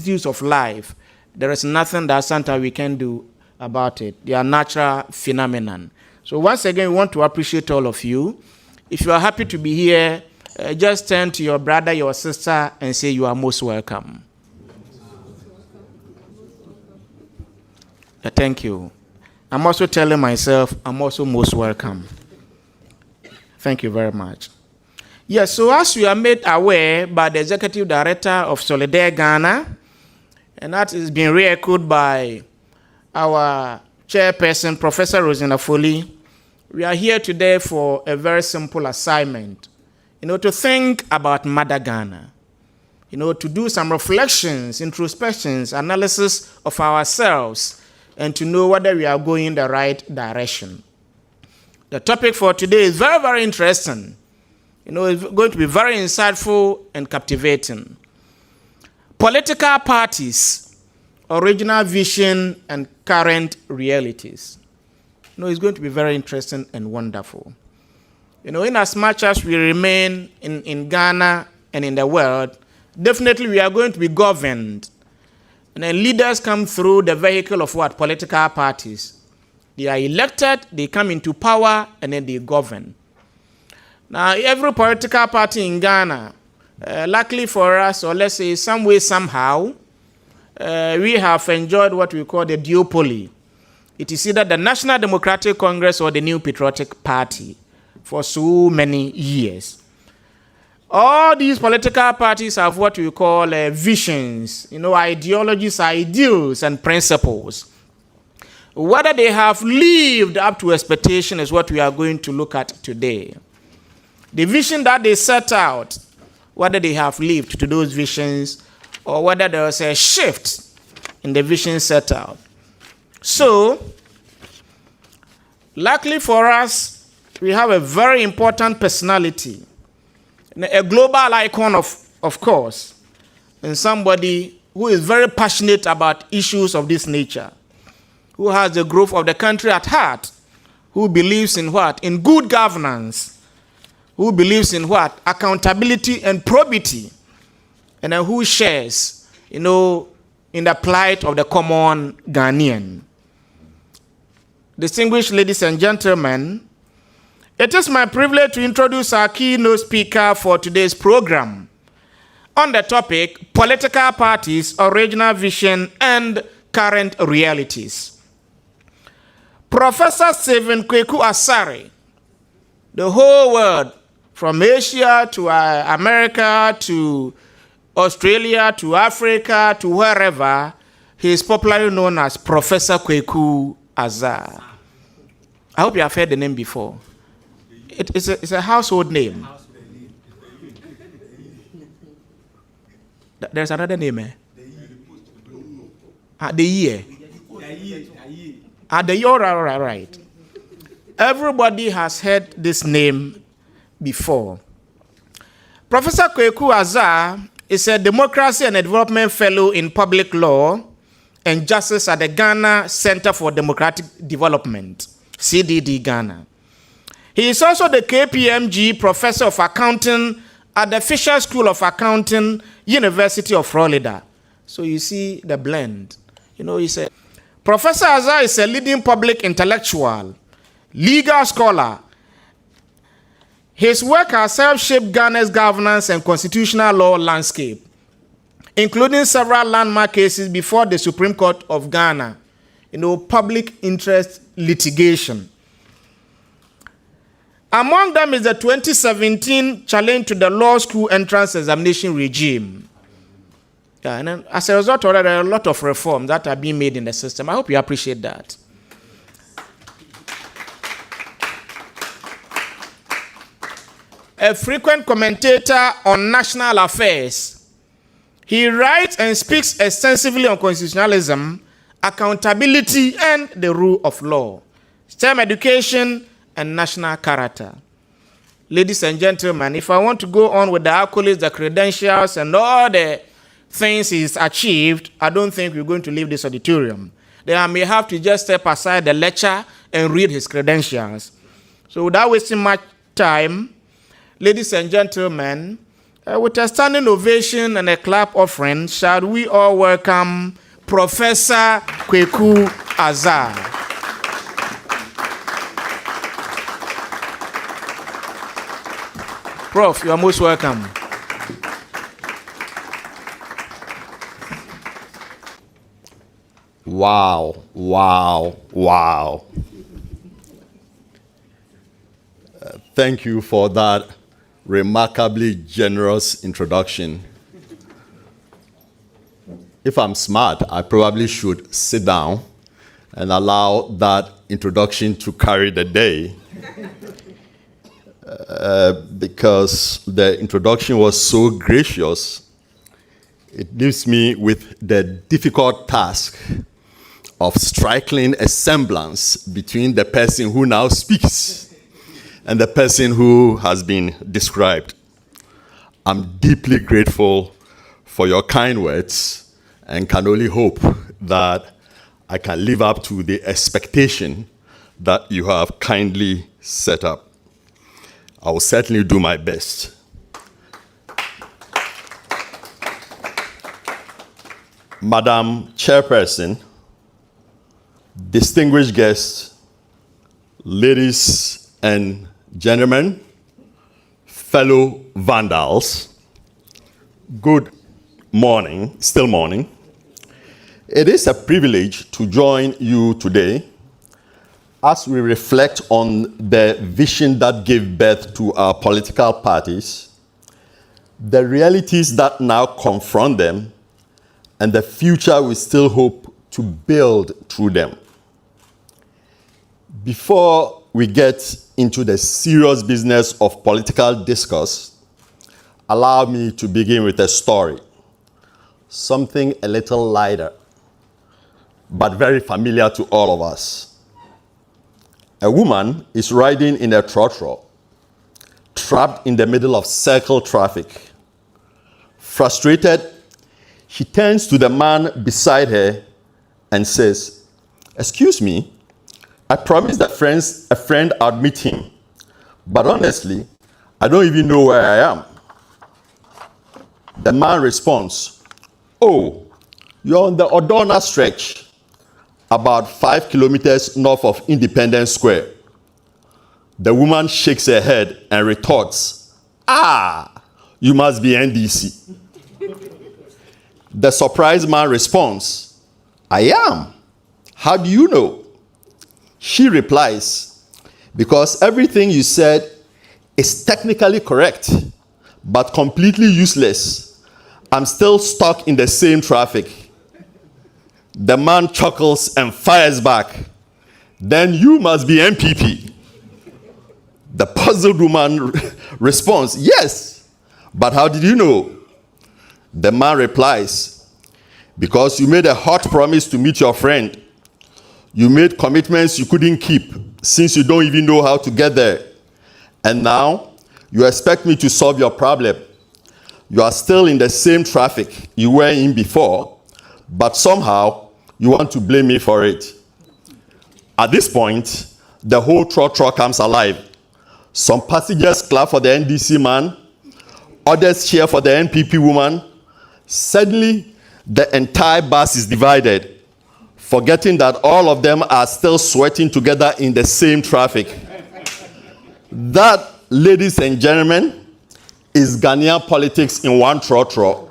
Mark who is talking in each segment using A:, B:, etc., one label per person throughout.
A: vicissitudes of life, there is nothing that sometimes we can do about it. They are natural phenomenon. So once again, we want to appreciate all of you. If you are happy to be here, just turn to your brother, your sister, and say you are most welcome. Thank you. I'm also telling myself I'm also most welcome. Thank you very much. Yes, so as we are made aware by the Executive Director of Solidaire Ghana, and that is being re-echoed by our chairperson, Professor Rosina Foley, we are here today for a very simple assignment, to think about Mother Ghana, to do some reflections, introspections, analysis of ourselves, and to know whether we are going in the right direction. The topic for today is very, very interesting. It's going to be very insightful and captivating. Political parties, original vision, and current realities. It's going to be very interesting and wonderful. In as much as we remain in Ghana and in the world, definitely we are going to be governed. And then leaders come through the vehicle of what? Political parties. They are elected, they come into power, and then they govern. Now, every political party in Ghana, luckily for us, or let's say some way, somehow, we have enjoyed what we call the duopoly. It is either the National Democratic Congress or the New Patriotic Party for so many years. All these political parties have what we call visions, ideologies, ideals, and principles. Whether they have lived up to expectation is what we are going to look at today. The vision that they set out, whether they have lived to those visions or whether there was a shift in the vision set out. So, luckily for us, we have a very important personality, a global icon of course, and somebody who is very passionate about issues of this nature, who has the growth of the country at heart, who believes in what? In good governance, who believes in what? Accountability and probity, and then who shares, in the plight of the common Ghanaian. Distinguished ladies and gentlemen, it is my privilege to introduce our keynote speaker for today's program on the topic, Political Parties, Original Vision, and Current Realities. Professor Kwaku Asare, the whole world, from Asia to America to Australia to Africa to wherever, he is popularly known as Professor Kwaku Azar. I hope you have heard the name before. It's a household name. There's another name, eh? The year. The year, right. Everybody has heard this name before. Professor Kwaku Azar is a Democracy and Development Fellow in Public Law and Justice at the Ghana Center for Democratic Development, CDD Ghana. He is also the KPMG Professor of Accounting at the Fisher School of Accounting, University of Florida. So you see the blend. He's a Professor Azar is a leading public intellectual, legal scholar. His work has helped shape Ghana's governance and constitutional law landscape, including several landmark cases before the Supreme Court of Ghana, public interest litigation. Among them is the 2017 challenge to the law school entrance examination regime. And then, as a result of that, there are a lot of reforms that are being made in the system. I hope you appreciate that. A frequent commentator on national affairs, he writes and speaks extensively on constitutionalism, accountability, and the rule of law, STEM education, and national character. Ladies and gentlemen, if I want to go on with the accolades, the credentials, and all the things he's achieved, I don't think we're going to leave this auditorium. Then I may have to just step aside the lecture and read his credentials. So without wasting much time, ladies and gentlemen, With a standing ovation and a clap offering, shall we all welcome Professor Kwaku Azar. Prof, you are most welcome.
B: Wow, wow, wow. Thank you for that remarkably generous introduction. If I'm smart, I probably should sit down and allow that introduction to carry the day. Because the introduction was so gracious, it leaves me with the difficult task of striking a semblance between the person who now speaks and the person who has been described. I'm deeply grateful for your kind words and can only hope that I can live up to the expectation that you have kindly set up. I will certainly do my best. Madam Chairperson, distinguished guests, ladies and gentlemen, fellow vandals, good morning, still morning. It is a privilege to join you today as we reflect on the vision that gave birth to our political parties, the realities that now confront them, and the future we still hope to build through them. Before we get into the serious business of political discourse, allow me to begin with a story, something a little lighter, but very familiar to all of us. A woman is riding in a trotro, trapped in the middle of circle traffic. Frustrated, she turns to the man beside her and says, "Excuse me, I promised a friend I'd meet him, but honestly, I don't even know where I am." The man responds, "Oh, you're on the Odona stretch, about 5 kilometers north of Independence Square." The woman shakes her head and retorts, "Ah, you must be NDC." The surprised man responds, "I am. How do you know?" She replies, "Because everything you said is technically correct, but completely useless. I'm still stuck in the same traffic." The man chuckles and fires back, "Then you must be MPP." The puzzled woman responds, "Yes, but how did you know?" The man replies, "Because you made a hot promise to meet your friend. You made commitments you couldn't keep since you don't even know how to get there. And now you expect me to solve your problem. You are still in the same traffic you were in before, but somehow you want to blame me for it." At this point, the whole trotro comes alive. Some passengers clap for the NDC man, others cheer for the NPP woman. Suddenly, the entire bus is divided, forgetting that all of them are still sweating together in the same traffic. That, ladies and gentlemen, is Ghanaian politics in one trotro.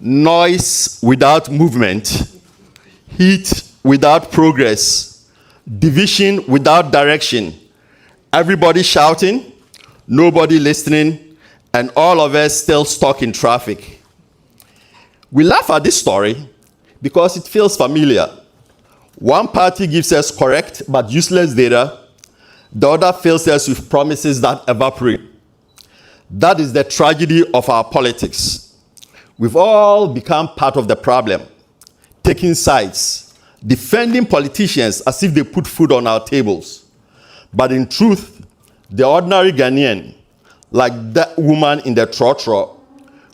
B: Noise without movement, heat without progress, division without direction, everybody shouting, nobody listening, and all of us still stuck in traffic. We laugh at this story because it feels familiar. One party gives us correct but useless data, the other fills us with promises that evaporate. That is the tragedy of our politics. We've all become part of the problem, taking sides, defending politicians as if they put food on our tables. But in truth, the ordinary Ghanaian, like that woman in the trotro,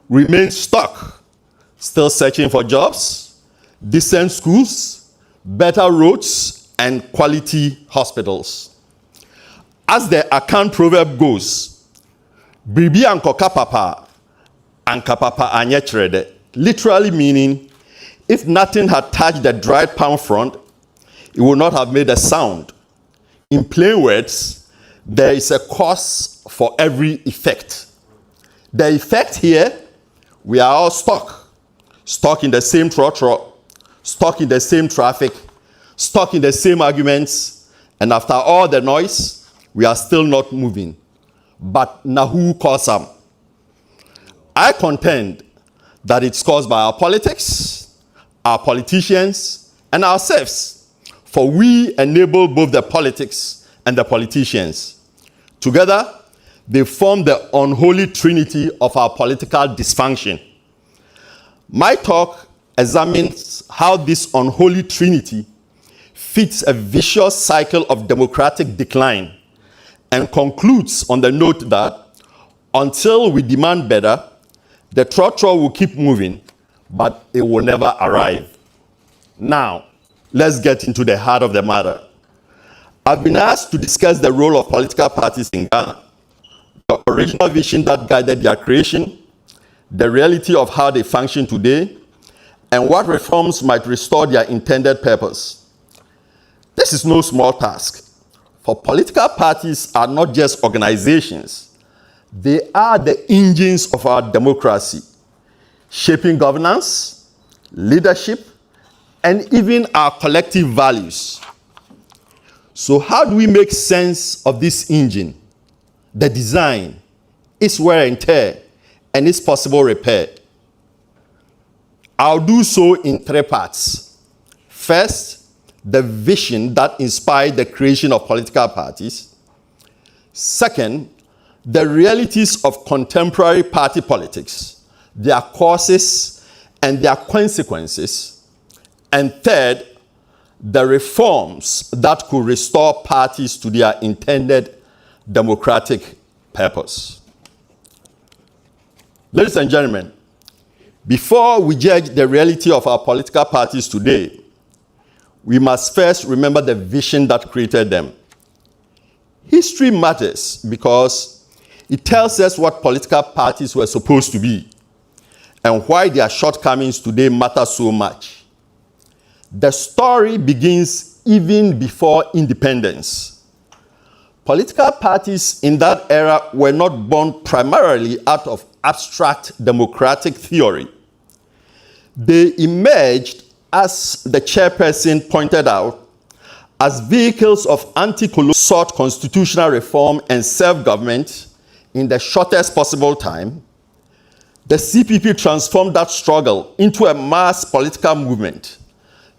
B: remains stuck, still searching for jobs, decent schools, better roads, and quality hospitals. As the Akan proverb goes, "Bibi ankoka papa, Anka papa anye kyerɛ, literally meaning if nothing had touched the dried palm frond, it would not have made a sound. In plain words, there is a cause for every effect. The effect here, we are all stuck in the same trotro, stuck in the same traffic, stuck in the same arguments, and after all the noise, we are still not moving. But now who caused them? I contend that it's caused by our politics, our politicians, and ourselves. For we enable both the politics and the politicians. Together, they form the unholy trinity of our political dysfunction. My talk examines how this unholy trinity fits a vicious cycle of democratic decline and concludes on the note that until we demand better, the trotro will keep moving, but it will never arrive. Now, let's get into the heart of the matter. I've been asked to discuss the role of political parties in Ghana, the original vision that guided their creation, the reality of how they function today, and what reforms might restore their intended purpose. This is no small task, for political parties are not just organizations. They are the engines of our democracy, shaping governance, leadership, and even our collective values. So how do we make sense of this engine, the design, its wear and tear, and its possible repair? I'll do so in three parts. First, the vision that inspired the creation of political parties. Second, the realities of contemporary party politics, their causes and their consequences. And third, the reforms that could restore parties to their intended democratic purpose. Ladies and gentlemen, before we judge the reality of our political parties today, we must first remember the vision that created them. History matters because it tells us what political parties were supposed to be and why their shortcomings today matter so much. The story begins even before independence. Political parties in that era were not born primarily out of abstract democratic theory. They emerged, as the chairperson pointed out, as vehicles of anti-colonial sought constitutional reform and self-government in the shortest possible time. The CPP transformed that struggle into a mass political movement,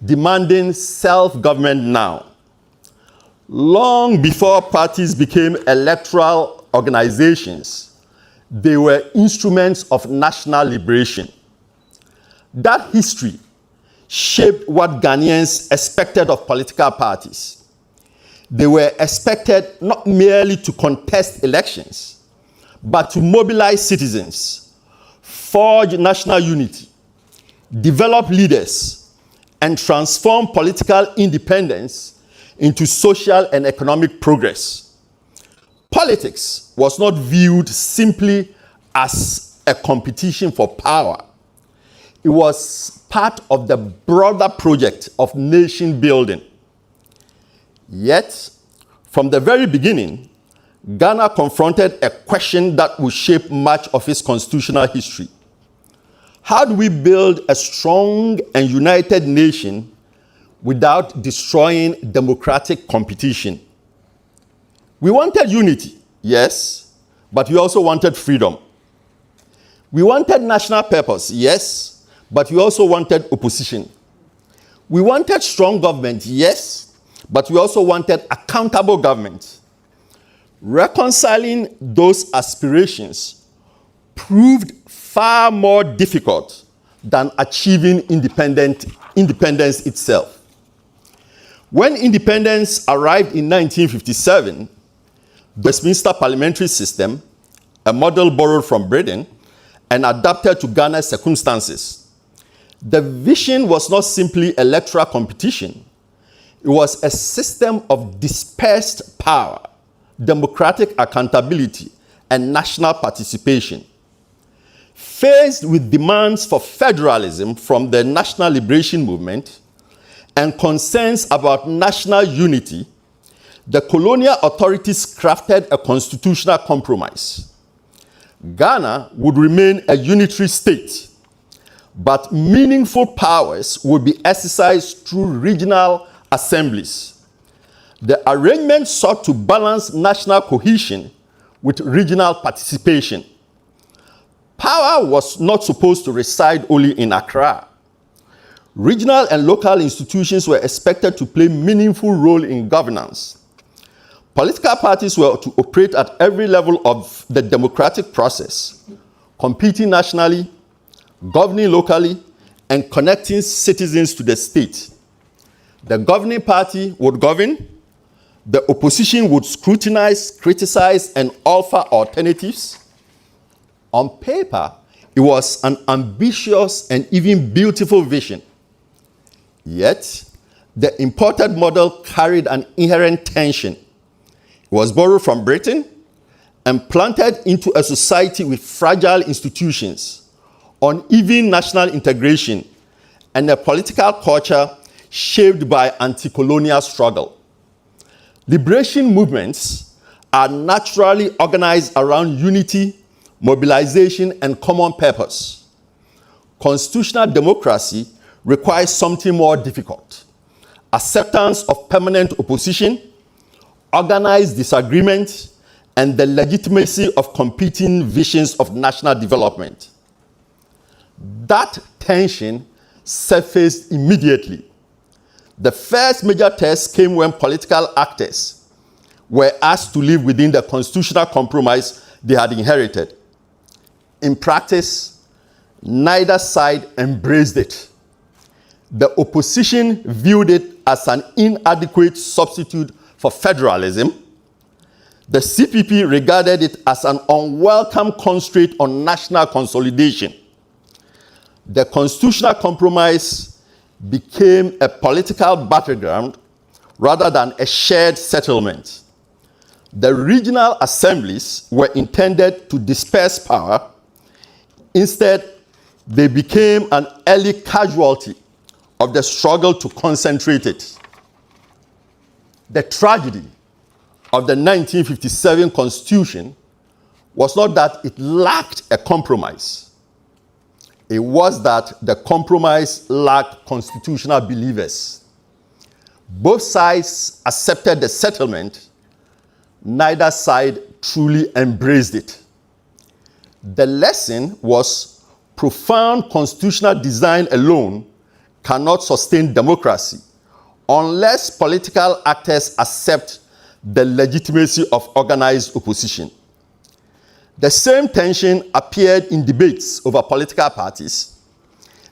B: demanding self-government now. Long before parties became electoral organizations, they were instruments of national liberation. That history shaped what Ghanaians expected of political parties. They were expected not merely to contest elections, but to mobilize citizens, forge national unity, develop leaders, and transform political independence into social and economic progress. Politics was not viewed simply as a competition for power. It was part of the broader project of nation building. Yet, from the very beginning, Ghana confronted a question that will shape much of its constitutional history. How do we build a strong and united nation without destroying democratic competition? We wanted unity, yes, but we also wanted freedom. We wanted national purpose, yes, but we also wanted opposition. We wanted strong government, yes, but we also wanted accountable government. Reconciling those aspirations proved far more difficult than achieving independence itself. When independence arrived in 1957, the Westminster parliamentary system, a model borrowed from Britain and adapted to Ghana's circumstances, the vision was not simply electoral competition. It was a system of dispersed power, democratic accountability, and national participation. Faced with demands for federalism from the National Liberation Movement and concerns about national unity, the colonial authorities crafted a constitutional compromise. Ghana would remain a unitary state, but meaningful powers would be exercised through regional assemblies. The arrangement sought to balance national cohesion with regional participation. Power was not supposed to reside only in Accra. Regional and local institutions were expected to play a meaningful role in governance. Political parties were to operate at every level of the democratic process, competing nationally, governing locally, and connecting citizens to the state. The governing party would govern, the opposition would scrutinize, criticize, and offer alternatives. On paper, it was an ambitious and even beautiful vision. Yet, the imported model carried an inherent tension. It was borrowed from Britain and planted into a society with fragile institutions, uneven national integration, and a political culture shaped by anti-colonial struggle. Liberation movements are naturally organized around unity, mobilization, and common purpose. Constitutional democracy requires something more difficult: acceptance of permanent opposition, organized disagreement, and the legitimacy of competing visions of national development. That tension surfaced immediately. The first major test came when political actors were asked to live within the constitutional compromise they had inherited. In practice, neither side embraced it. The opposition viewed it as an inadequate substitute for federalism. The CPP regarded it as an unwelcome constraint on national consolidation. The constitutional compromise became a political battleground rather than a shared settlement. The regional assemblies were intended to disperse power. Instead, they became an early casualty of the struggle to concentrate it. The tragedy of the 1957 Constitution was not that it lacked a compromise. It was that the compromise lacked constitutional believers. Both sides accepted the settlement. Neither side truly embraced it. The lesson was profound constitutional design alone cannot sustain democracy unless political actors accept the legitimacy of organized opposition. The same tension appeared in debates over political parties.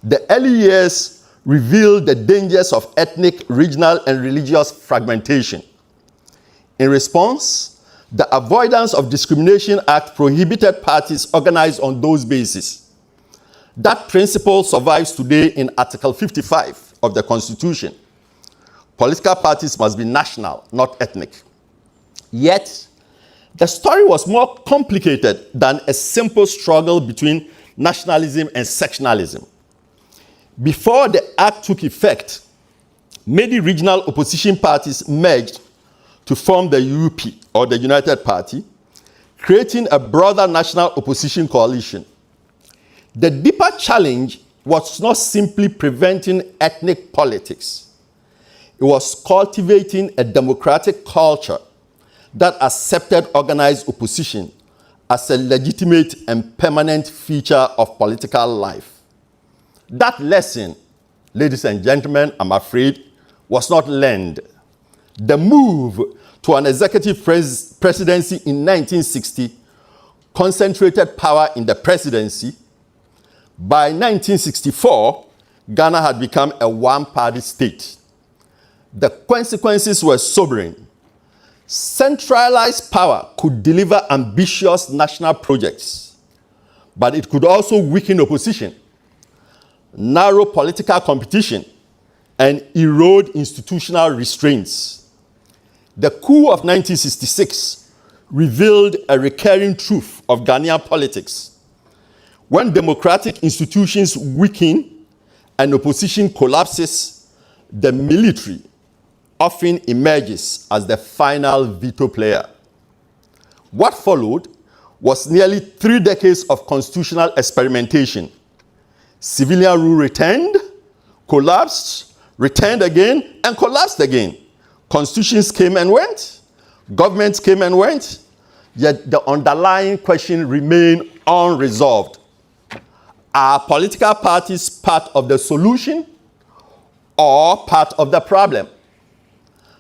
B: The early years revealed the dangers of ethnic, regional, and religious fragmentation. In response, the Avoidance of Discrimination Act prohibited parties organized on those bases. That principle survives today in Article 55 of the Constitution. Political parties must be national, not ethnic. Yet, the story was more complicated than a simple struggle between nationalism and sectionalism. Before the act took effect, many regional opposition parties merged to form the UP, or the United Party, creating a broader national opposition coalition. The deeper challenge was not simply preventing ethnic politics. It was cultivating a democratic culture that accepted organized opposition as a legitimate and permanent feature of political life. That lesson, ladies and gentlemen, I'm afraid, was not learned. The move to an executive presidency in 1960 concentrated power in the presidency. By 1964, Ghana had become a one-party state. The consequences were sobering. Centralized power could deliver ambitious national projects, but it could also weaken opposition, narrow political competition, and erode institutional restraints. The coup of 1966 revealed a recurring truth of Ghanaian politics. When democratic institutions weaken and opposition collapses, the military often emerges as the final veto player. What followed was nearly 3 decades of constitutional experimentation. Civilian rule returned, collapsed, returned again, and collapsed again. Constitutions came and went, governments came and went, yet the underlying question remained unresolved. Are political parties part of the solution or part of the problem?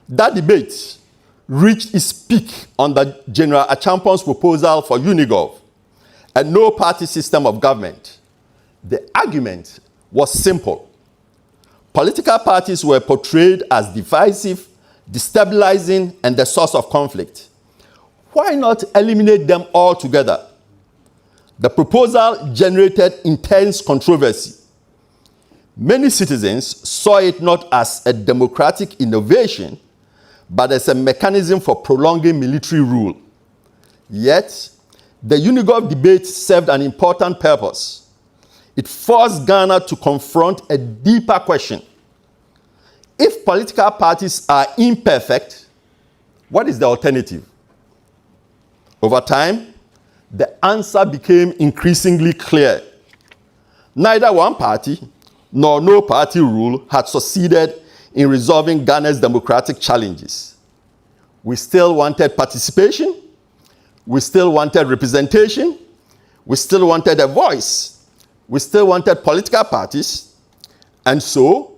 B: That debate reached its peak under General Achampon's proposal for Unigov, a no-party system of government. The argument was simple. Political parties were portrayed as divisive, destabilizing, and the source of conflict. Why not eliminate them altogether? The proposal generated intense controversy. Many citizens saw it not as a democratic innovation, but as a mechanism for prolonging military rule. Yet, the Unigov debate served an important purpose. It forced Ghana to confront a deeper question. If political parties are imperfect, what is the alternative? Over time, the answer became increasingly clear. Neither one party nor no party rule had succeeded in resolving Ghana's democratic challenges. We still wanted participation, we still wanted representation, we still wanted a voice, we still wanted political parties, and so,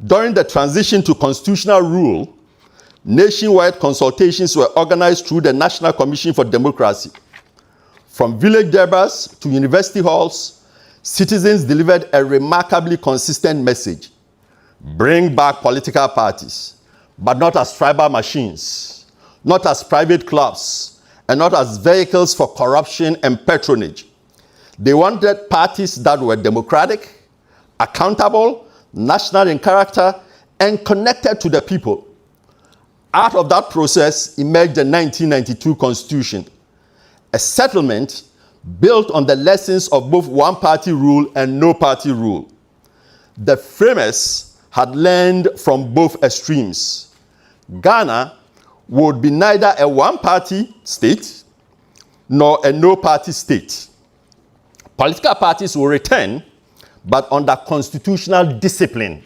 B: during the transition to constitutional rule, nationwide consultations were organized through the National Commission for Democracy. From village debates to university halls, citizens delivered a remarkably consistent message. Bring back political parties, but not as tribal machines, not as private clubs, and not as vehicles for corruption and patronage. They wanted parties that were democratic, accountable, national in character, and connected to the people. Out of that process emerged the 1992 Constitution, a settlement built on the lessons of both one-party rule and no-party rule. The framers had learned from both extremes. Ghana would be neither a one-party state nor a no-party state. Political parties will return, but under constitutional discipline.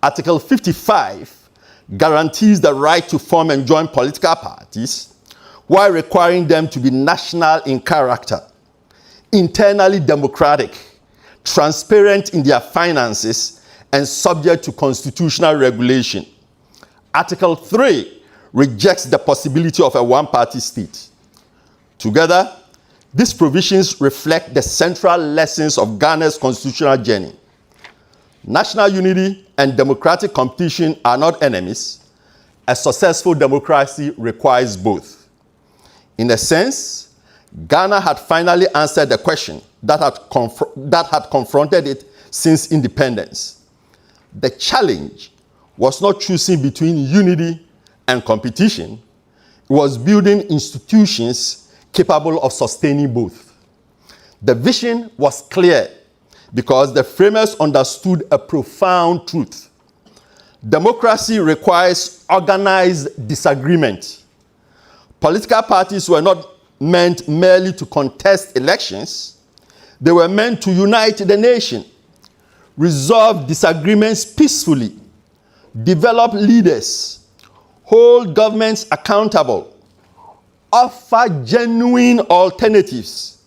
B: Article 55 guarantees the right to form and join political parties while requiring them to be national in character, internally democratic, transparent in their finances, and subject to constitutional regulation. Article 3 rejects the possibility of a one-party state. Together, these provisions reflect the central lessons of Ghana's constitutional journey. National unity and democratic competition are not enemies. A successful democracy requires both. In a sense, Ghana had finally answered the question that had confronted it since independence. The challenge was not choosing between unity and competition. It was building institutions capable of sustaining both. The vision was clear because the framers understood a profound truth. Democracy requires organized disagreement. Political parties were not meant merely to contest elections. They were meant to unite the nation, resolve disagreements peacefully, develop leaders, hold governments accountable, offer genuine alternatives,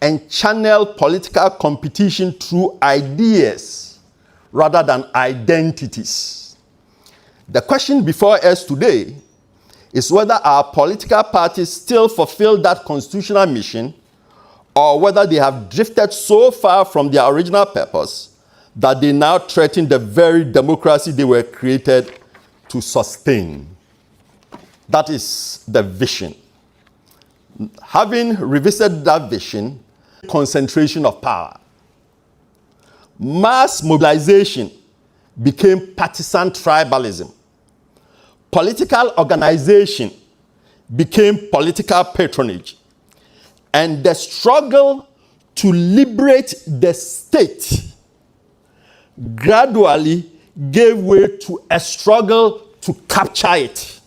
B: and channel political competition through ideas rather than identities. The question before us today is whether our political parties still fulfill that constitutional mission or whether they have drifted so far from their original purpose that they now threaten the very democracy they were created to sustain. That is the vision. Having revisited that vision, concentration of power. Mass mobilization became partisan tribalism. Political organization became political patronage. And the struggle to liberate the state gradually gave way to a struggle to capture it.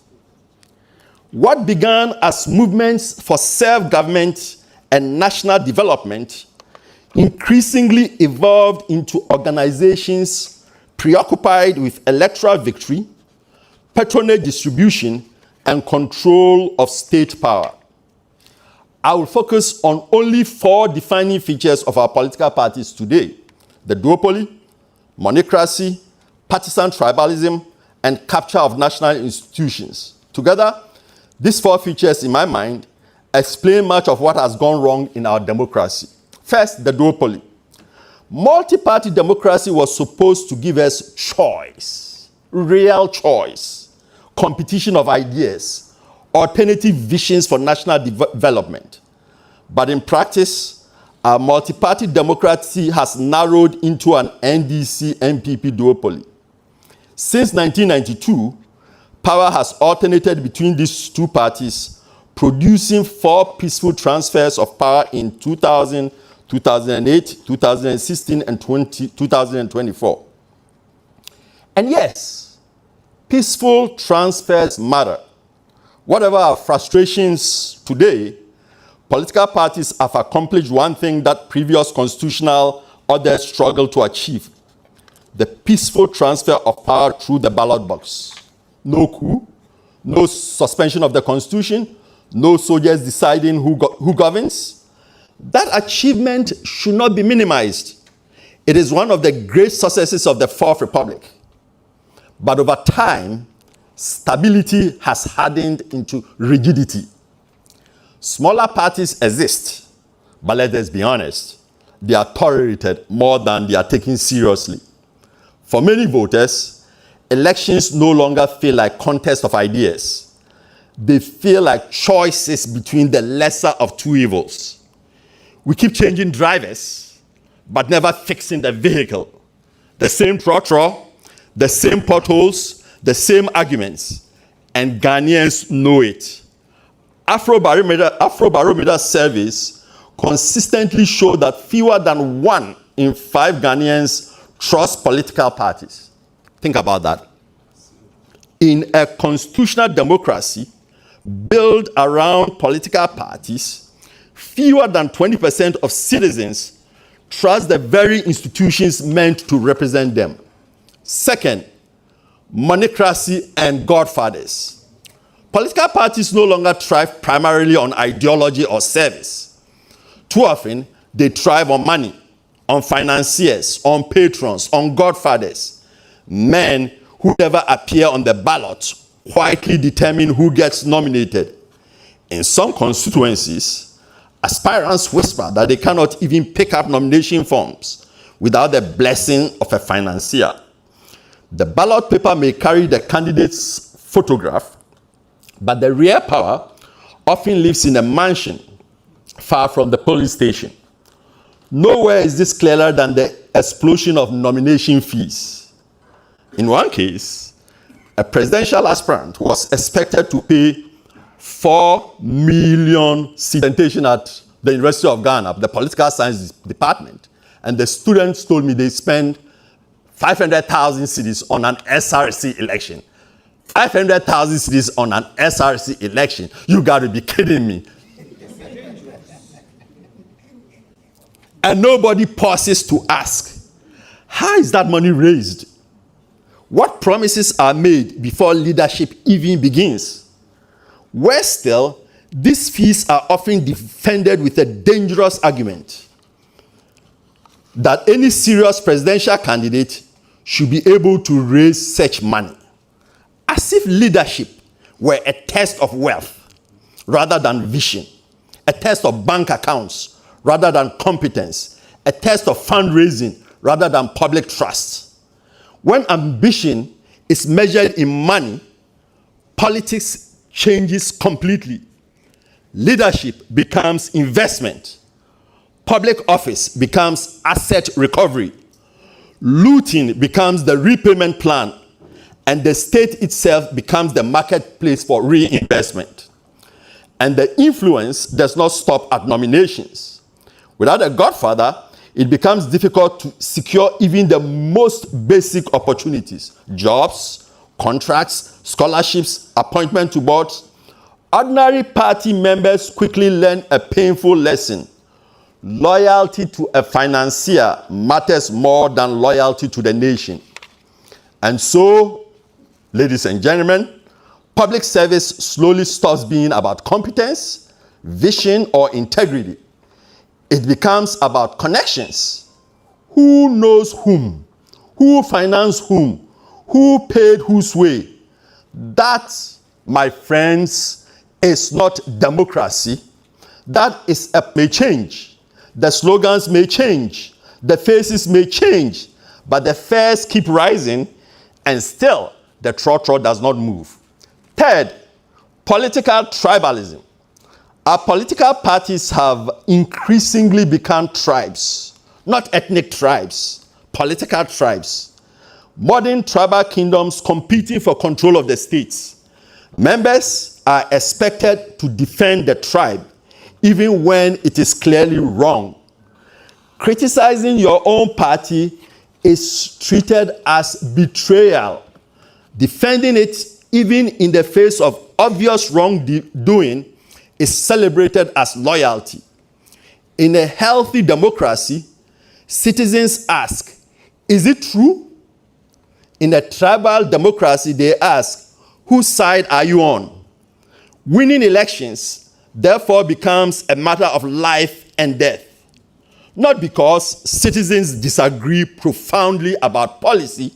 B: What began as movements for self-government and national development increasingly evolved into organizations preoccupied with electoral victory, patronage distribution, and control of state power. I will focus on only 4 defining features of our political parties today: the duopoly, monocracy, partisan tribalism, and capture of national institutions. Together, these 4 features, in my mind, explain much of what has gone wrong in our democracy. First, the duopoly. Multi-party democracy was supposed to give us choice, real choice, competition of ideas, alternative visions for national development. But in practice, our multi-party democracy has narrowed into an NDC-NPP duopoly. Since 1992, power has alternated between these 2 parties, producing 4 peaceful transfers of power in 2000, 2008, 2016, and 2024. And yes, peaceful transfers matter. Whatever our frustrations today, political parties have accomplished one thing that previous constitutional orders struggled to achieve: the peaceful transfer of power through the ballot box. No coup, no suspension of the Constitution, no soldiers deciding who governs. That achievement should not be minimized. It is one of the great successes of the Fourth Republic. But over time, stability has hardened into rigidity. Smaller parties exist, but let us be honest, they are tolerated more than they are taken seriously. For many voters, elections no longer feel like contests of ideas. They feel like choices between the lesser of 2 evils. We keep changing drivers, but never fixing the vehicle. The same trotro, the same potholes, the same arguments, and Ghanaians know it. Afrobarometer surveys consistently show that fewer than 1 in 5 Ghanaians trust political parties. Think about that. In a constitutional democracy built around political parties, fewer than 20% of citizens trust the very institutions meant to represent them. Second, monocracy and godfathers. Political parties no longer thrive primarily on ideology or service. Too often, they thrive on money, on financiers, on patrons, on godfathers, men who never appear on the ballot, quietly determine who gets nominated. In some constituencies, aspirants whisper that they cannot even pick up nomination forms without the blessing of a financier. The ballot paper may carry the candidate's photograph, but the real power often lives in a mansion far from the polling station. Nowhere is this clearer than the explosion of nomination fees. In one case, a presidential aspirant was expected to pay 4 million presentation at the University of Ghana, the political science department, and the students told me they spend 500,000 cedis on an SRC election. 500,000 cedis on an SRC election. You got to be kidding me. And nobody pauses to ask, how is that money raised? What promises are made before leadership even begins? Worse still, these fees are often defended with a dangerous argument that any serious presidential candidate should be able to raise such money, as if leadership were a test of wealth rather than vision, a test of bank accounts rather than competence, a test of fundraising rather than public trust. When ambition is measured in money, politics changes completely. Leadership becomes investment. Public office becomes asset recovery. Looting becomes the repayment plan, and the state itself becomes the marketplace for reinvestment. And the influence does not stop at nominations. Without a godfather, it becomes difficult to secure even the most basic opportunities: jobs, contracts, scholarships, appointment to boards. Ordinary party members quickly learn a painful lesson. Loyalty to a financier matters more than loyalty to the nation. And so, ladies and gentlemen, public service slowly stops being about competence, vision, or integrity. It becomes about connections. Who knows whom? Who financed whom? Who paid whose way? That, my friends, is not democracy. That is may change. The slogans may change. The faces may change. But the fares keep rising, and still the trotro does not move. Third, political tribalism. Our political parties have increasingly become tribes, not ethnic tribes, political tribes. Modern tribal kingdoms competing for control of the states. Members are expected to defend the tribe even when it is clearly wrong. Criticizing your own party is treated as betrayal. Defending it, even in the face of obvious wrongdoing, is celebrated as loyalty. In a healthy democracy, citizens ask, is it true? In a tribal democracy, they ask, whose side are you on? Winning elections therefore becomes a matter of life and death. Not because citizens disagree profoundly about policy,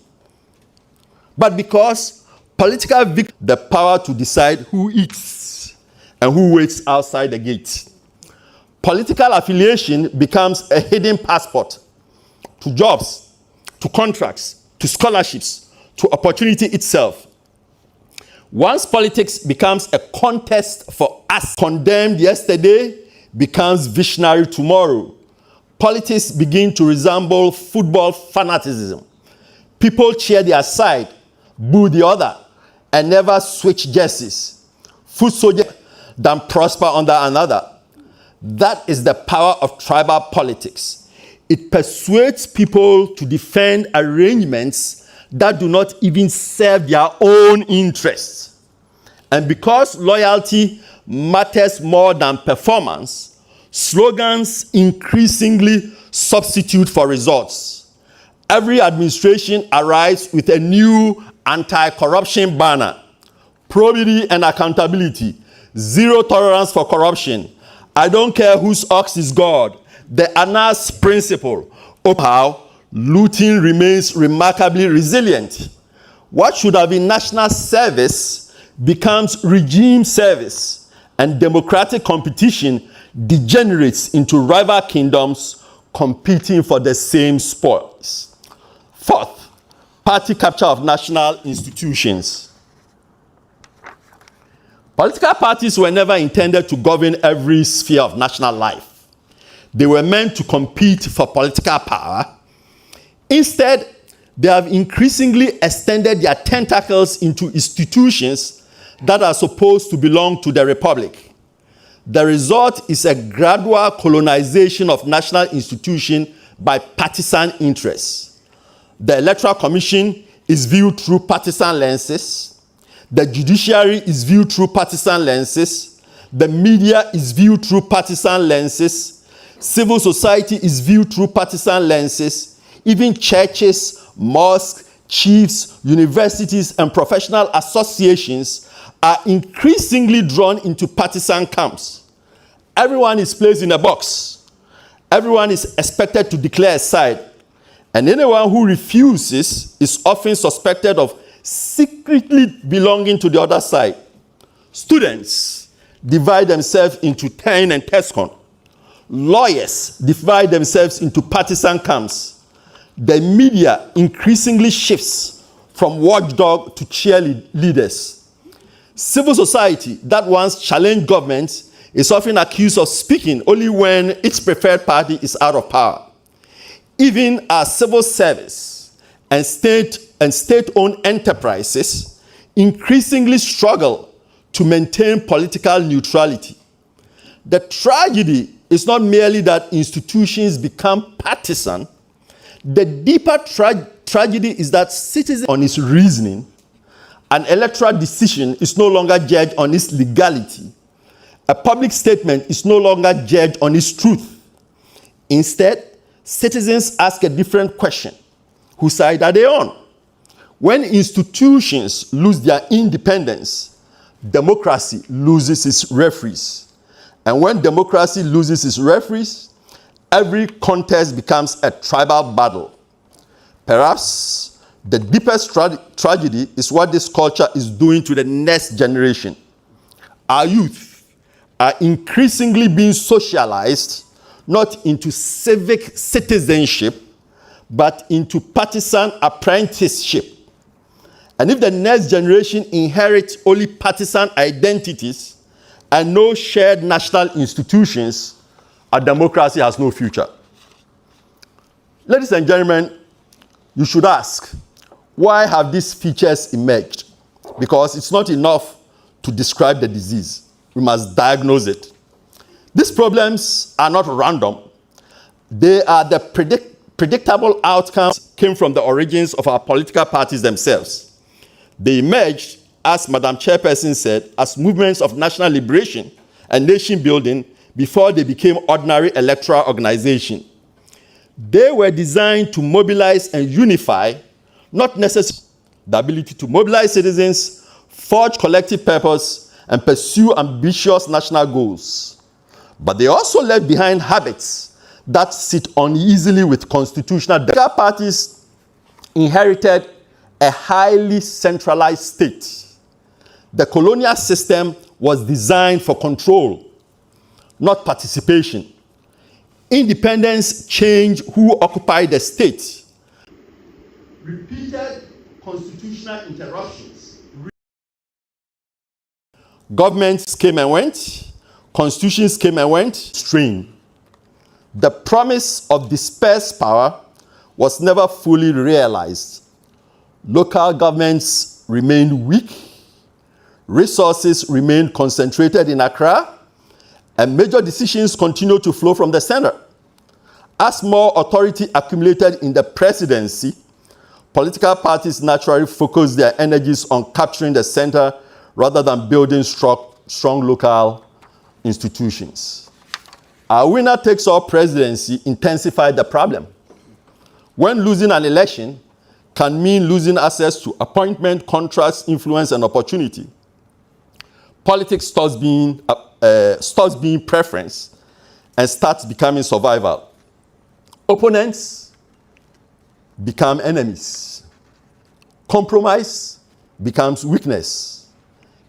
B: but because political victory has the power to decide who eats and who waits outside the gate. Political affiliation becomes a hidden passport to jobs, to contracts, to scholarships, to opportunity itself. Once politics becomes a contest for us, condemned yesterday becomes visionary tomorrow. Politics begin to resemble football fanaticism. People cheer their side, boo the other, and never switch jerseys. Foot soldiers than prosper under another. That is the power of tribal politics. It persuades people to defend arrangements that do not even serve their own interests. And because loyalty matters more than performance, slogans increasingly substitute for results. Every administration arrives with a new anti-corruption banner. Probity and accountability. Zero tolerance for corruption. I don't care whose ox is God. The Anas principle. How looting remains remarkably resilient. What should have been national service becomes regime service, and democratic competition degenerates into rival kingdoms competing for the same spoils. Fourth, party capture of national institutions. Political parties were never intended to govern every sphere of national life. They were meant to compete for political power. Instead, they have increasingly extended their tentacles into institutions that are supposed to belong to the Republic. The result is a gradual colonization of national institutions by partisan interests. The Electoral Commission is viewed through partisan lenses. The judiciary is viewed through partisan lenses. The media is viewed through partisan lenses. Civil society is viewed through partisan lenses. Even churches, mosques, chiefs, universities, and professional associations are increasingly drawn into partisan camps. Everyone is placed in a box. Everyone is expected to declare a side. And anyone who refuses is often suspected of secretly belonging to the other side. Students divide themselves into 10 and TESCON. Lawyers divide themselves into partisan camps. The media increasingly shifts from watchdog to cheerleaders. Civil society that once challenged government is often accused of speaking only when its preferred party is out of power. Even our civil service and state-owned enterprises increasingly struggle to maintain political neutrality. The tragedy It's not merely that institutions become partisan. The deeper tragedy is that citizens on its reasoning, an electoral decision is no longer judged on its legality. A public statement is no longer judged on its truth. Instead, citizens ask a different question. Whose side are they on? When institutions lose their independence, democracy loses its referees. And when democracy loses its referees, every contest becomes a tribal battle. Perhaps the deepest tragedy is what this culture is doing to the next generation. Our youth are increasingly being socialized not into civic citizenship, but into partisan apprenticeship. And if the next generation inherits only partisan identities and no shared national institutions, our democracy has no future. Ladies and gentlemen, you should ask, why have these features emerged? Because it's not enough to describe the disease. We must diagnose it. These problems are not random. They are the predictable outcomes came from the origins of our political parties themselves. They emerged, as Madam Chairperson said, as movements of national liberation and nation building before they became ordinary electoral organizations. They were designed to mobilize and unify, not necessarily the ability to mobilize citizens, forge collective purpose, and pursue ambitious national goals. But they also left behind habits that sit uneasily with constitutional democratic parties inherited a highly centralized state. The colonial system was designed for control, not participation. Independence changed who occupied the state. Repeated constitutional interruptions. Governments came and went, constitutions came and went, strained. The promise of dispersed power was never fully realized. Local governments remained weak, resources remained concentrated in Accra, and major decisions continued to flow from the center. As more authority accumulated in the presidency, political parties naturally focused their energies on capturing the center rather than building strong local institutions. Our winner-takes-all presidency intensified the problem. When losing an election can mean losing access to appointment, contracts, influence, and opportunity, politics stops being preference and starts becoming survival. Opponents become enemies. Compromise becomes weakness.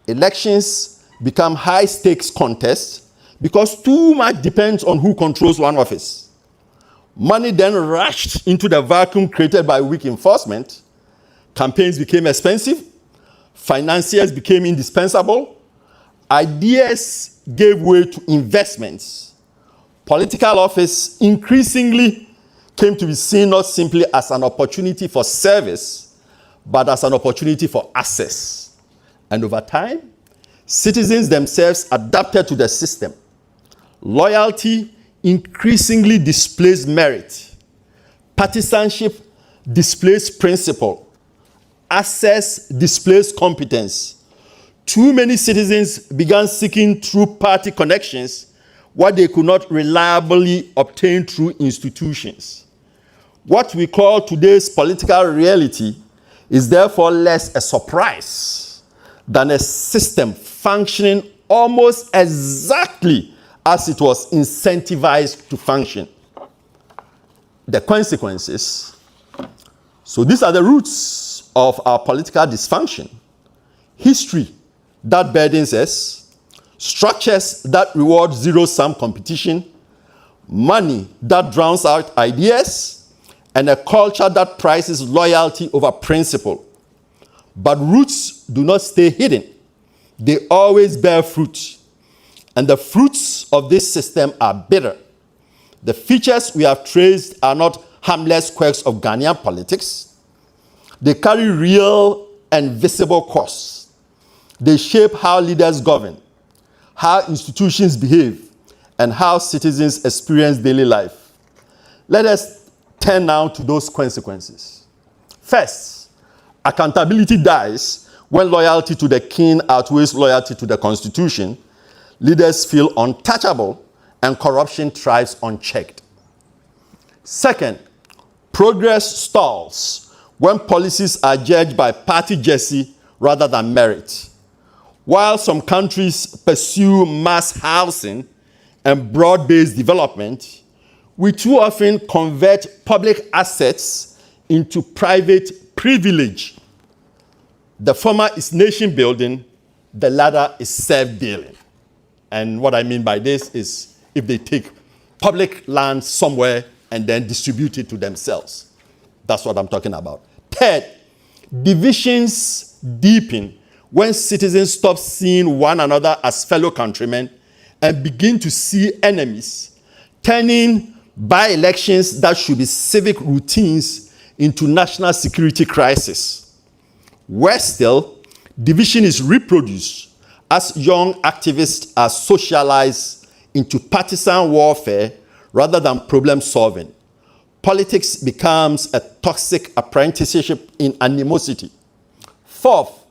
B: Elections become high-stakes contests because too much depends on who controls one office. Money then rushed into the vacuum created by weak enforcement. Campaigns became expensive. Financiers became indispensable. Ideas gave way to investments. Political office increasingly came to be seen not simply as an opportunity for service, but as an opportunity for access. And over time, citizens themselves adapted to the system. Loyalty increasingly displaced merit. Partisanship displaced principle. Access displaced competence. Too many citizens began seeking through party connections what they could not reliably obtain through institutions. What we call today's political reality is therefore less a surprise than a system functioning almost exactly as it was incentivized to function. The consequences. So these are the roots of our political dysfunction. History that burdens us, structures that reward zero-sum competition, money that drowns out ideas, and a culture that prizes loyalty over principle. But roots do not stay hidden. They always bear fruit. And the fruits of this system are bitter. The features we have traced are not harmless quirks of Ghanaian politics. They carry real and visible costs. They shape how leaders govern, how institutions behave, and how citizens experience daily life. Let us turn now to those consequences. First, accountability dies when loyalty to the king outweighs loyalty to the Constitution. Leaders feel untouchable and corruption thrives unchecked. Second, progress stalls when policies are judged by party jersey rather than merit. While some countries pursue mass housing and broad-based development, we too often convert public assets into private privilege. The former is nation building, the latter is self-dealing. And what I mean by this is if they take public land somewhere and then distribute it to themselves. That's what I'm talking about. Third, divisions deepen when citizens stop seeing one another as fellow countrymen and begin to see enemies, turning by-elections that should be civic routines into national security crisis. Worse still, division is reproduced as young activists are socialized into partisan warfare rather than problem solving. Politics becomes a toxic apprenticeship in animosity. Fourth,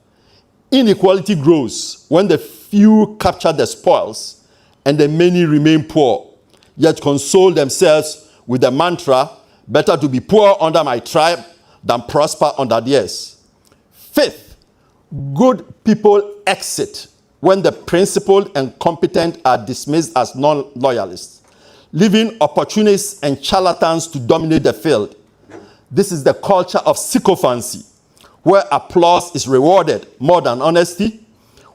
B: inequality grows when the few capture the spoils and the many remain poor, yet console themselves with the mantra, better to be poor under my tribe than prosper under theirs. Fifth, good people exit when the principled and competent are dismissed as non-loyalists, leaving opportunists and charlatans to dominate the field. This is the culture of sycophancy, where applause is rewarded more than honesty,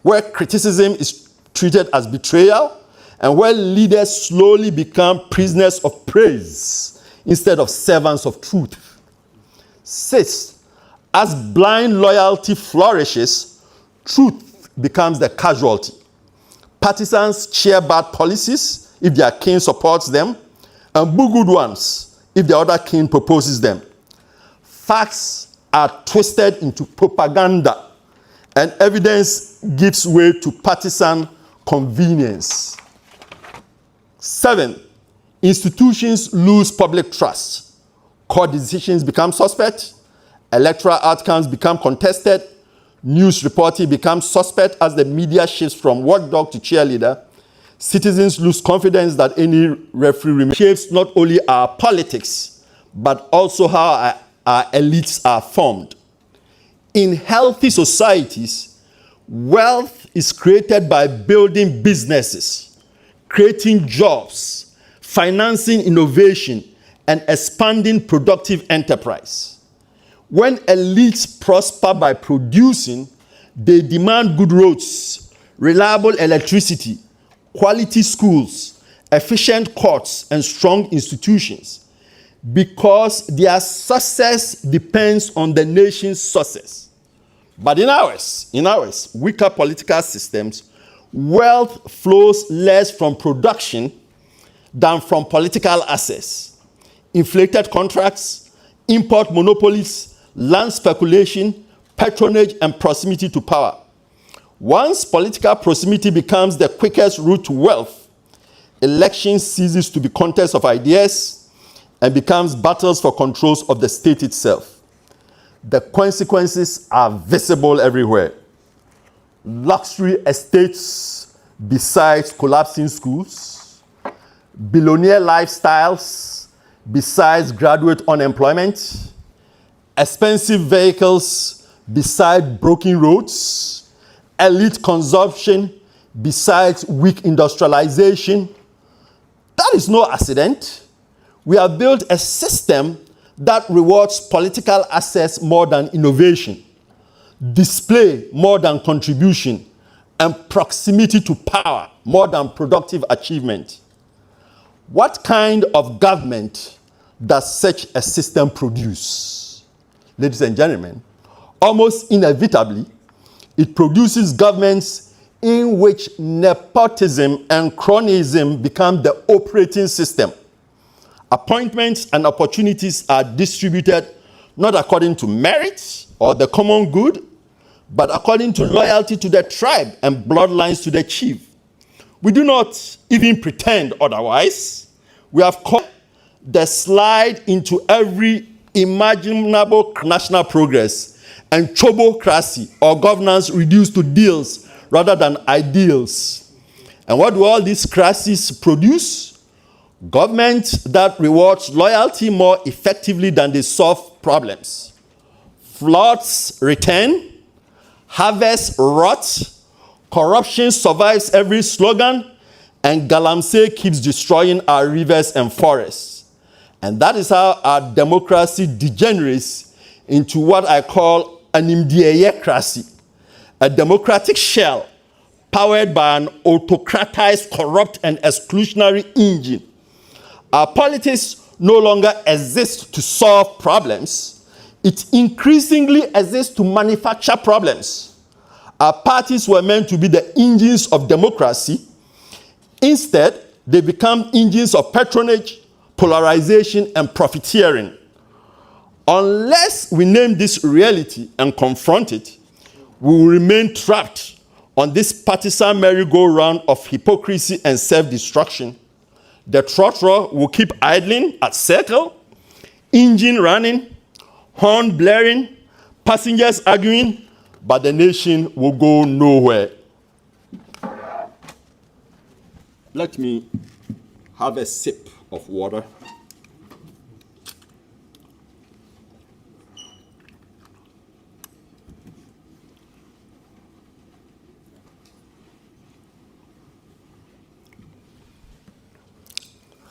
B: where criticism is treated as betrayal, and where leaders slowly become prisoners of praise instead of servants of truth. Sixth, as blind loyalty flourishes, truth becomes the casualty. Partisans cheer bad policies if their king supports them, and boo good ones if the other king proposes them. Facts are twisted into propaganda, and evidence gives way to partisan convenience. 7, institutions lose public trust. Court decisions become suspect. Electoral outcomes become contested. News reporting becomes suspect as the media shifts from watchdog to cheerleader. Citizens lose confidence that any referee shapes not only our politics, but also how our elites are formed. In healthy societies, wealth is created by building businesses, creating jobs, financing innovation, and expanding productive enterprise. When elites prosper by producing, they demand good roads, reliable electricity, quality schools, efficient courts, and strong institutions, because their success depends on the nation's success. But in ours, weaker political systems, wealth flows less from production than from political access. Inflated contracts, import monopolies, land speculation, patronage, and proximity to power. Once political proximity becomes the quickest route to wealth, election ceases to be contests of ideas and becomes battles for controls of the state itself. The consequences are visible everywhere. Luxury estates besides collapsing schools, billionaire lifestyles besides graduate unemployment, expensive vehicles beside broken roads, elite consumption besides weak industrialization. That is no accident. We have built a system that rewards political access more than innovation, display more than contribution, and proximity to power more than productive achievement. What kind of government does such a system produce? Ladies and gentlemen, almost inevitably, it produces governments in which nepotism and cronyism become the operating system. Appointments and opportunities are distributed not according to merit or the common good, but according to loyalty to the tribe and bloodlines to the chief. We do not even pretend otherwise. We have caught the slide into every imaginable national progress and chobocracy, or governance reduced to deals rather than ideals. And what do all these crises produce? Government that rewards loyalty more effectively than they solve problems. Floods return, harvest rot, corruption survives every slogan, and galamsey keeps destroying our rivers and forests. And that is how our democracy degenerates into what I call an imdieyecracy, a democratic shell powered by an autocratized, corrupt, and exclusionary engine. Our politics no longer exist to solve problems. It increasingly exists to manufacture problems. Our parties were meant to be the engines of democracy. Instead, they become engines of patronage, polarization, and profiteering. Unless we name this reality and confront it, we will remain trapped on this partisan merry-go-round of hypocrisy and self-destruction. The trotro will keep idling at circle, engine running, horn blaring, passengers arguing, but the nation will go nowhere. Let me have a sip of water.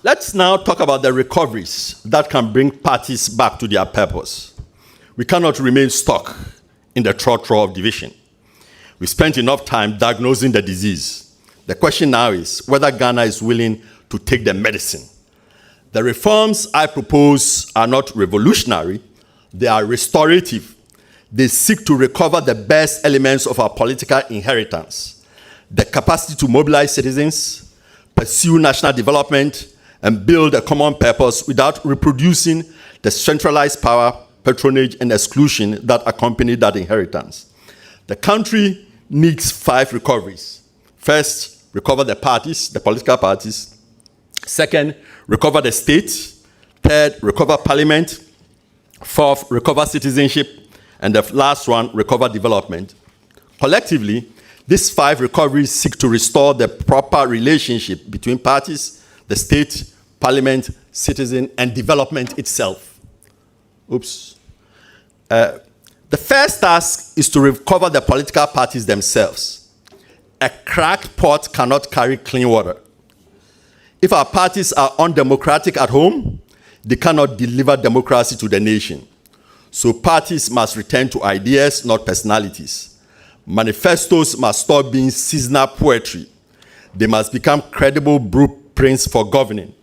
B: Let's now talk about the recoveries that can bring parties back to their purpose. We cannot remain stuck in the trotro of division. We spent enough time diagnosing the disease. The question now is whether Ghana is willing to take the medicine. The reforms I propose are not revolutionary, they are restorative. They seek to recover the best elements of our political inheritance: the capacity to mobilize citizens, pursue national development, and build a common purpose without reproducing the centralized power, patronage, and exclusion that accompany that inheritance. The country needs 5 recoveries. First, recover the parties, the political parties. Second, recover the state. Third, recover parliament. Fourth, recover citizenship. And the last one, recover development. Collectively, these 5 recoveries seek to restore the proper relationship between parties, the state, parliament, citizen, and development itself. The first task is to recover the political parties themselves. A cracked pot cannot carry clean water. If our parties are undemocratic at home, they cannot deliver democracy to the nation. So parties must return to ideas, not personalities. Manifestos must stop being seasonal poetry. They must become credible blueprints for governing.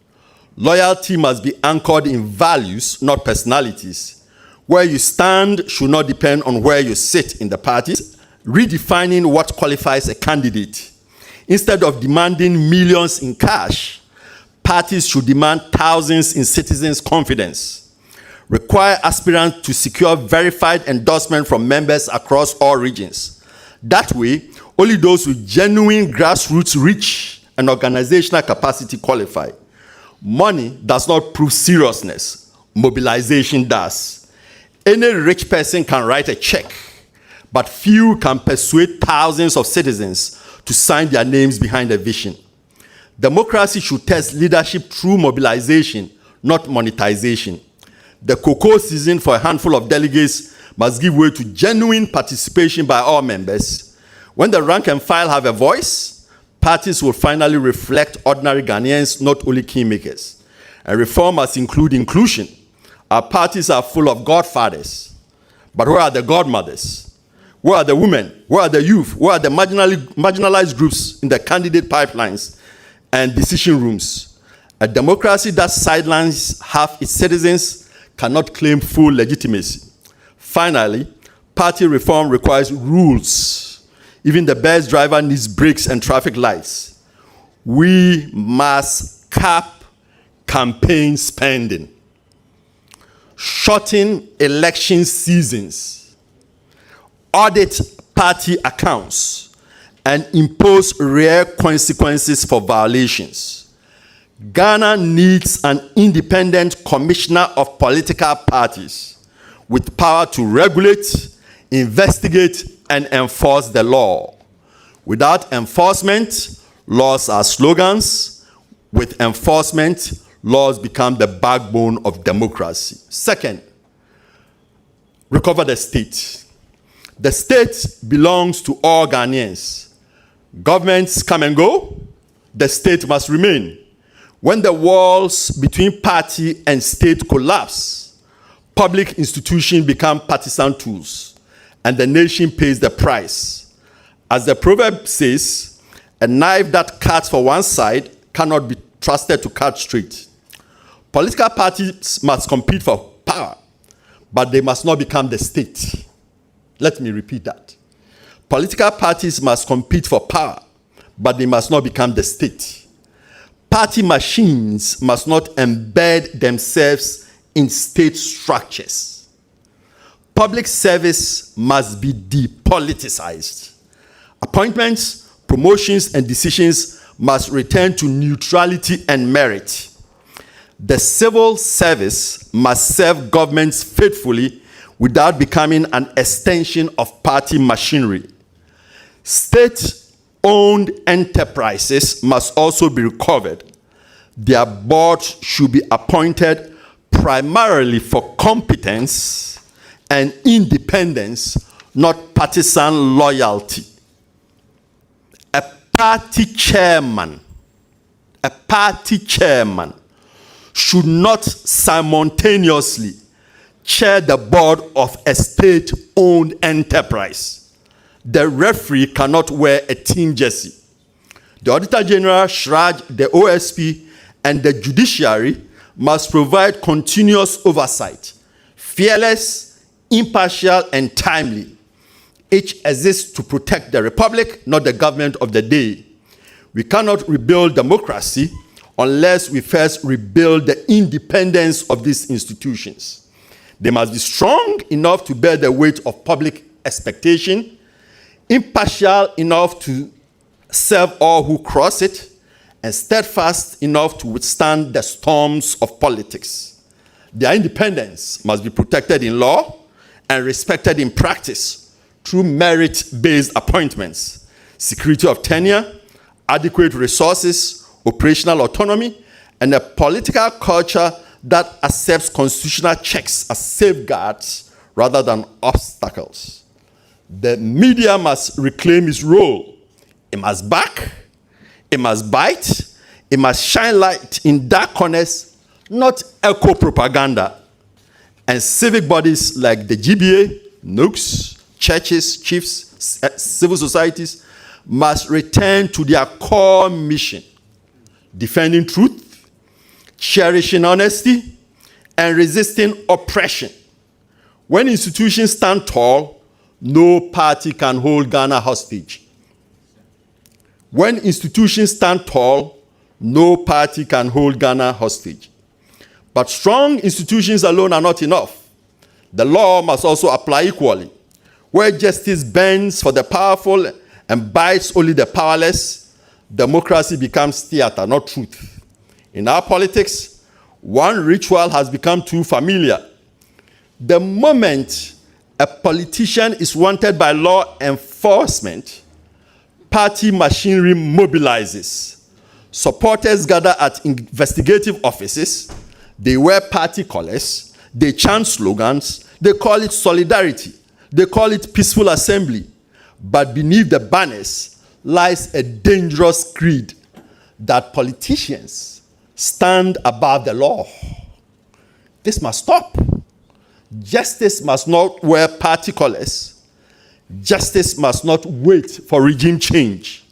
B: Loyalty must be anchored in values, not personalities. Where you stand should not depend on where you sit in the party. Redefining what qualifies a candidate. Instead of demanding millions in cash, parties should demand thousands in citizens' confidence. Require aspirants to secure verified endorsement from members across all regions. That way, only those with genuine grassroots reach and organizational capacity qualify. Money does not prove seriousness. Mobilization does. Any rich person can write a check, but few can persuade thousands of citizens to sign their names behind a vision. Democracy should test leadership through mobilization, not monetization. The cocoa season for a handful of delegates must give way to genuine participation by all members. When the rank and file have a voice, parties will finally reflect ordinary Ghanaians, not only kingmakers. And reform must include inclusion. Our parties are full of godfathers. But where are the godmothers? Where are the women? Where are the youth? Where are the marginalized groups in the candidate pipelines and decision rooms? A democracy that sidelines half its citizens cannot claim full legitimacy. Finally, party reform requires rules. Even the best driver needs brakes and traffic lights. We must cap campaign spending, shorten election seasons, audit party accounts, and impose rare consequences for violations. Ghana needs an independent commissioner of political parties with power to regulate, investigate, and enforce the law. Without enforcement, laws are slogans. With enforcement, laws become the backbone of democracy. Second, recover the state. The state belongs to all Ghanaians. Governments come and go, the state must remain. When the walls between party and state collapse, public institutions become partisan tools, and the nation pays the price. As the proverb says, a knife that cuts for one side cannot be trusted to cut straight. Political parties must compete for power, but they must not become the state. Let me repeat that. Political parties must compete for power, but they must not become the state. Party machines must not embed themselves in state structures. Public service must be depoliticized. Appointments, promotions, and decisions must return to neutrality and merit. The civil service must serve governments faithfully without becoming an extension of party machinery. State-owned enterprises must also be recovered. Their boards should be appointed primarily for competence and independence, not partisan loyalty. A party chairman should not simultaneously chair the board of a state-owned enterprise. The referee cannot wear a team jersey. The Auditor General, SHRAJ, the OSP, and the judiciary must provide continuous oversight, fearless, impartial, and timely. Each exists to protect the republic, not the government of the day. We cannot rebuild democracy unless we first rebuild the independence of these institutions. They must be strong enough to bear the weight of public expectation, impartial enough to serve all who cross it, and steadfast enough to withstand the storms of politics. Their independence must be protected in law and respected in practice through merit-based appointments, security of tenure, adequate resources, operational autonomy, and a political culture that accepts constitutional checks as safeguards rather than obstacles. The media must reclaim its role. It must back, it must bite, it must shine light in dark corners, not echo propaganda. And civic bodies like the GBA, NOOCs, churches, chiefs, civil societies must return to their core mission: defending truth, cherishing honesty, and resisting oppression. When institutions stand tall, no party can hold Ghana hostage. When institutions stand tall, no party can hold Ghana hostage. But strong institutions alone are not enough. The law must also apply equally. Where justice bends for the powerful and bites only the powerless, democracy becomes theater, not truth. In our politics, one ritual has become too familiar. The moment a politician is wanted by law enforcement, party machinery mobilizes. Supporters gather at investigative offices, they wear party colors, they chant slogans, they call it solidarity, they call it peaceful assembly. But beneath the banners lies a dangerous creed that politicians stand above the law. This must stop. Justice must not wear party colors. Justice must not wait for regime change.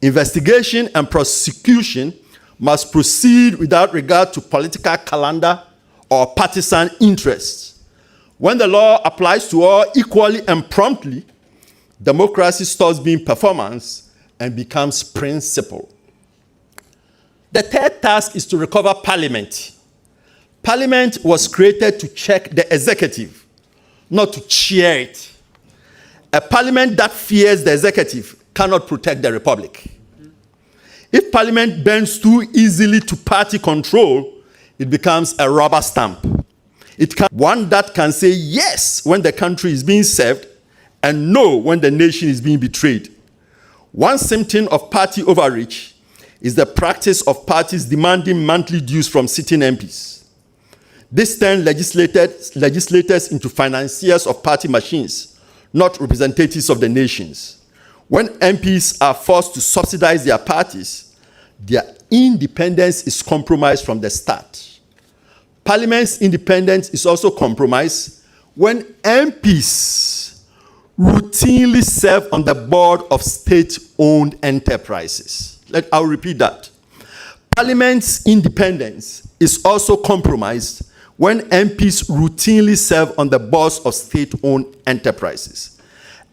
B: Investigation and prosecution must proceed without regard to political calendar or partisan interests. When the law applies to all equally and promptly, democracy stops being performance and becomes principle. The third task is to recover parliament. Parliament was created to check the executive, not to cheer it. A parliament that fears the executive cannot protect the republic. If parliament bends too easily to party control, it becomes a rubber stamp. One that can say yes when the country is being served and no when the nation is being betrayed. One symptom of party overreach is the practice of parties demanding monthly dues from sitting MPs. This turns legislators into financiers of party machines, not representatives of the nations. When MPs are forced to subsidize their parties, their independence is compromised from the start. Parliament's independence is also compromised when MPs routinely serve on the board of state-owned enterprises. I'll repeat that. Parliament's independence is also compromised when MPs routinely serve on the boards of state-owned enterprises.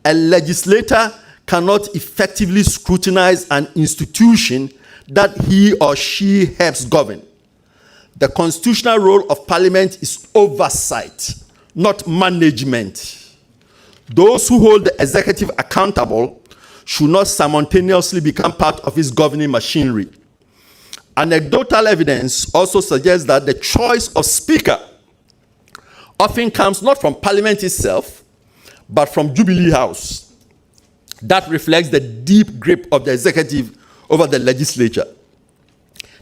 B: A legislator cannot effectively scrutinize an institution that he or she helps govern. The constitutional role of parliament is oversight, not management. Those who hold the executive accountable should not simultaneously become part of its governing machinery. Anecdotal evidence also suggests that the choice of speaker often comes not from parliament itself, but from Jubilee House. That reflects the deep grip of the executive over the legislature.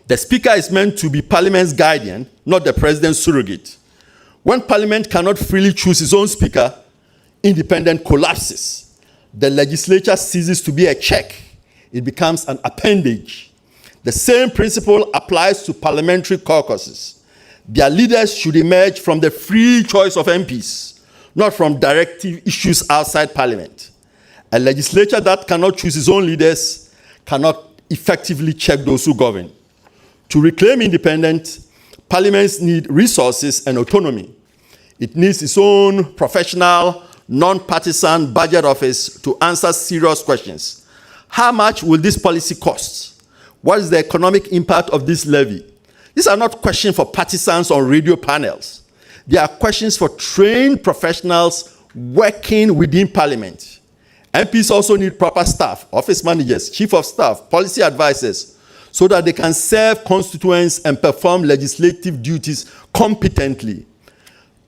B: The speaker is meant to be parliament's guardian, not the president's surrogate. When parliament cannot freely choose its own speaker, independence collapses. The legislature ceases to be a check. It becomes an appendage. The same principle applies to parliamentary caucuses. Their leaders should emerge from the free choice of MPs, not from directive issues outside parliament. A legislature that cannot choose its own leaders cannot effectively check those who govern. To reclaim independence, parliaments need resources and autonomy. It needs its own professional, non-partisan budget office to answer serious questions. How much will this policy cost? What is the economic impact of this levy? These are not questions for partisans on radio panels. They are questions for trained professionals working within parliament. MPs also need proper staff, office managers, chief of staff, policy advisors, so that they can serve constituents and perform legislative duties competently.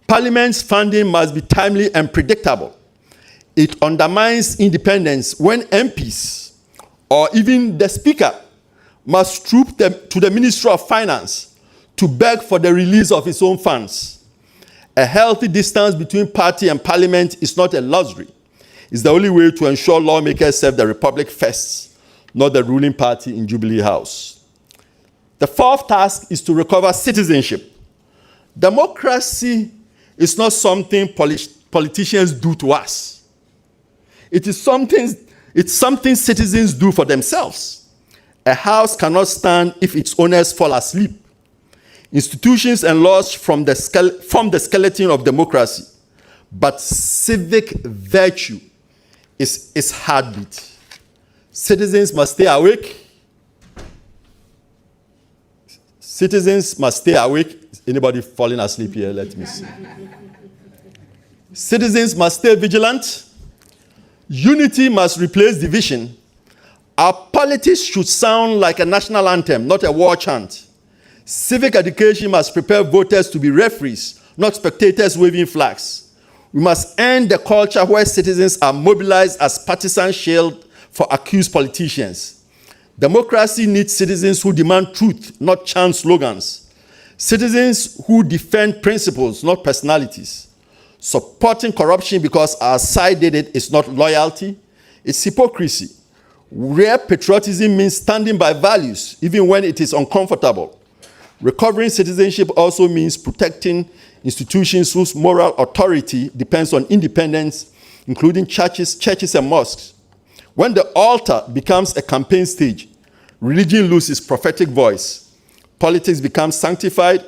B: Parliament's funding must be timely and predictable. It undermines independence when MPs, or even the Speaker, must troop to the Ministry of Finance to beg for the release of its own funds. A healthy distance between party and parliament is not a luxury. It's the only way to ensure lawmakers serve the Republic first, not the ruling party in Jubilee House. The fourth task is to recover citizenship. Democracy is not something politicians do to us. It's something citizens do for themselves. A house cannot stand if its owners fall asleep. Institutions and laws form the skeleton of democracy, but civic virtue is its heartbeat. Citizens must stay awake. Citizens must stay awake. Is anybody falling asleep here? Let me see. Citizens must stay vigilant. Unity must replace division. Our politics should sound like a national anthem, not a war chant. Civic education must prepare voters to be referees, not spectators waving flags. We must end the culture where citizens are mobilized as partisan shield for accused politicians. Democracy needs citizens who demand truth, not chant slogans. Citizens who defend principles, not personalities. Supporting corruption because our side did it is not loyalty, it's hypocrisy. Real patriotism means standing by values, even when it is uncomfortable. Recovering citizenship also means protecting institutions whose moral authority depends on independence, including churches and mosques. When the altar becomes a campaign stage, religion loses prophetic voice. Politics becomes sanctified,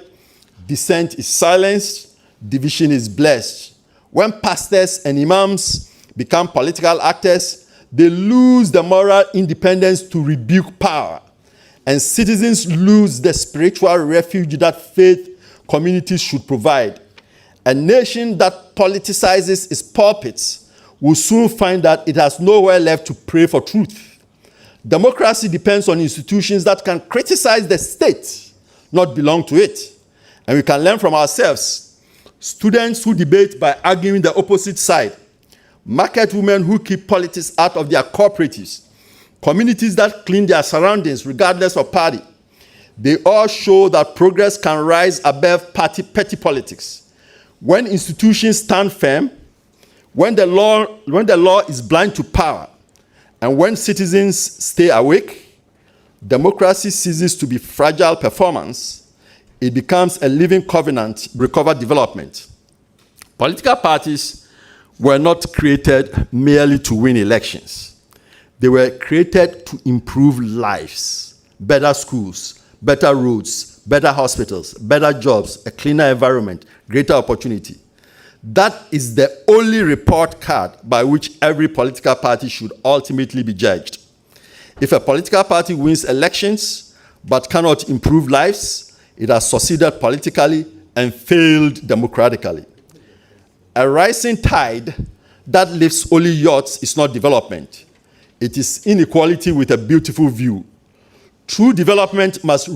B: dissent is silenced, division is blessed. When pastors and imams become political actors, they lose the moral independence to rebuke power, and citizens lose the spiritual refuge that faith communities should provide. A nation that politicizes its pulpits will soon find that it has nowhere left to pray for truth. Democracy depends on institutions that can criticize the state, not belong to it. And we can learn from ourselves. Students who debate by arguing the opposite side, market women who keep politics out of their cooperatives, communities that clean their surroundings regardless of party. They all show that progress can rise above petty politics. When institutions stand firm, when the law is blind to power, and when citizens stay awake, democracy ceases to be fragile performance. It becomes a living covenant, recover development. Political parties were not created merely to win elections. They were created to improve lives, better schools, better roads, better hospitals, better jobs, a cleaner environment, greater opportunity. That is the only report card by which every political party should ultimately be judged. If a political party wins elections but cannot improve lives, it has succeeded politically and failed democratically. A rising tide that lifts only yachts is not development. It is inequality with a beautiful view. True development must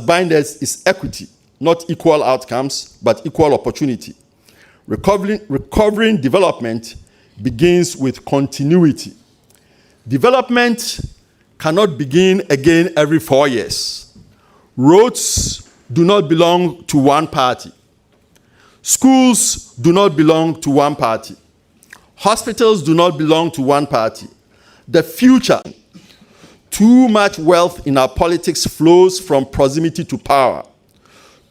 B: bind us is equity, not equal outcomes, but equal opportunity. Recovering development begins with continuity. Development cannot begin again every 4 years. Roads do not belong to one party. Schools do not belong to one party. Hospitals do not belong to one party. The future, too much wealth in our politics flows from proximity to power.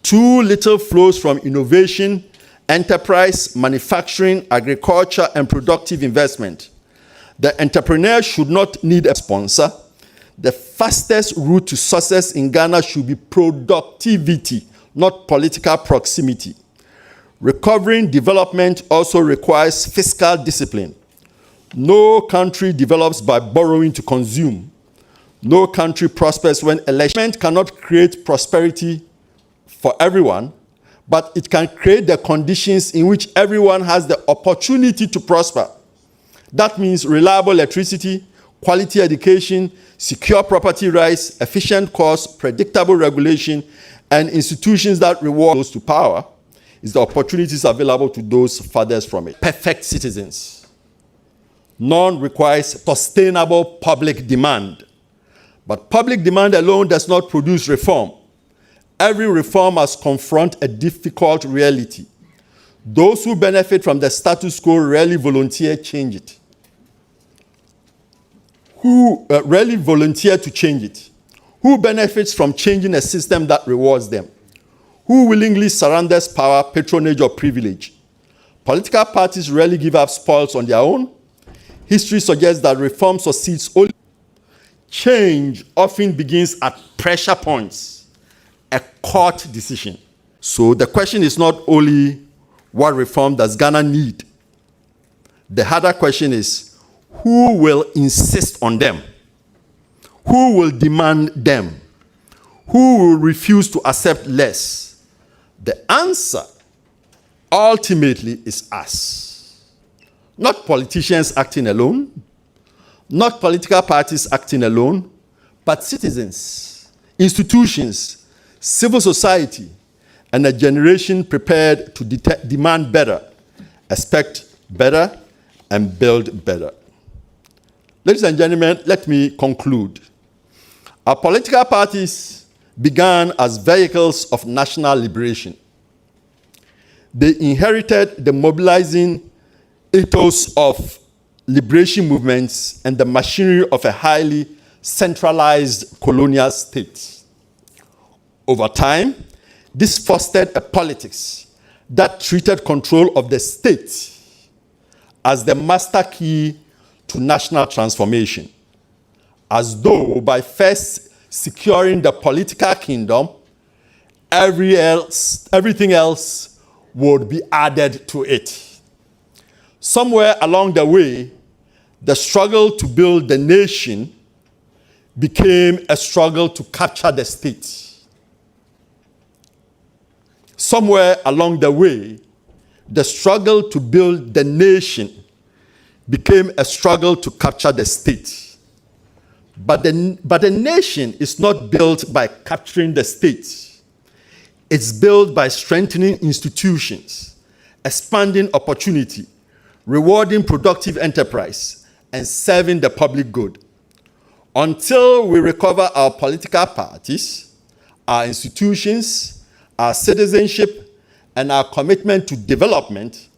B: Too little flows from innovation, enterprise, manufacturing, agriculture, and productive investment. The entrepreneur should not need a sponsor. The fastest route to success in Ghana should be productivity, not political proximity. Recovering development also requires fiscal discipline. No country develops by borrowing to consume. No country prospers when election cannot create prosperity for everyone, but it can create the conditions in which everyone has the opportunity to prosper. That means reliable electricity, quality education, secure property rights, efficient costs, predictable regulation, and institutions that reward those to power is the opportunities available to those farthest from it. Perfect citizens. None requires sustainable public demand. But public demand alone does not produce reform. Every reform must confront a difficult reality. Those who benefit from the status quo rarely volunteer to change it. Who benefits from changing a system that rewards them? Who willingly surrenders power, patronage, or privilege? Political parties rarely give up spoils on their own. History suggests that reform succeeds only. Change often begins at pressure points, a court decision. So the question is not only what reform does Ghana need? The harder question is, who will insist on them? Who will demand them? Who will refuse to accept less? The answer ultimately is us. Not politicians acting alone, not political parties acting alone, but citizens, institutions, civil society, and a generation prepared to demand better, expect better, and build better. Ladies and gentlemen, let me conclude. Our political parties began as vehicles of national liberation. They inherited the mobilizing ethos of liberation movements and the machinery of a highly centralized colonial state. Over time, this fostered a politics that treated control of the state as the master key to national transformation, as though by first securing the political kingdom, everything else would be added to it. Somewhere along the way, the struggle to build the nation became a struggle to capture the state. Somewhere along the way, the struggle to build the nation became a struggle to capture the state. But the nation is not built by capturing the state. It's built by strengthening institutions, expanding opportunity, rewarding productive enterprise, and serving the public good. Until we recover our political parties, our institutions, our citizenship, and our commitment to development,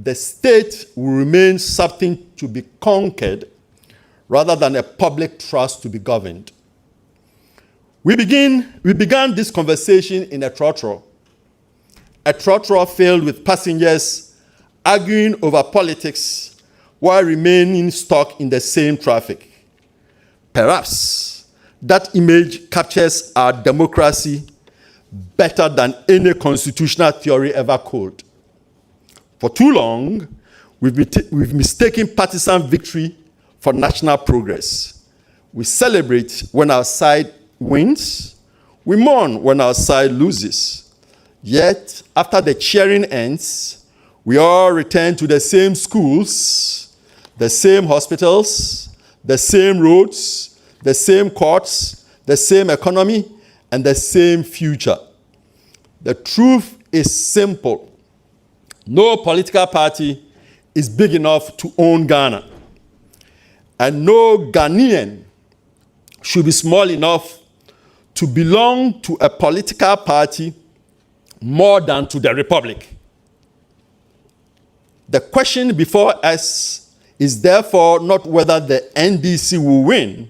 B: the state will remain something to be conquered rather than a public trust to be governed. We began this conversation in a trotro filled with passengers arguing over politics while remaining stuck in the same traffic. Perhaps that image captures our democracy better than any constitutional theory ever could. For too long, we've mistaken partisan victory for national progress. We celebrate when our side wins. We mourn when our side loses. Yet, after the cheering ends, we all return to the same schools, the same hospitals, the same roads, the same courts, the same economy, and the same future. The truth is simple. No political party is big enough to own Ghana. And no Ghanaian should be small enough to belong to a political party more than to the Republic. The question before us is therefore not whether the NDC will win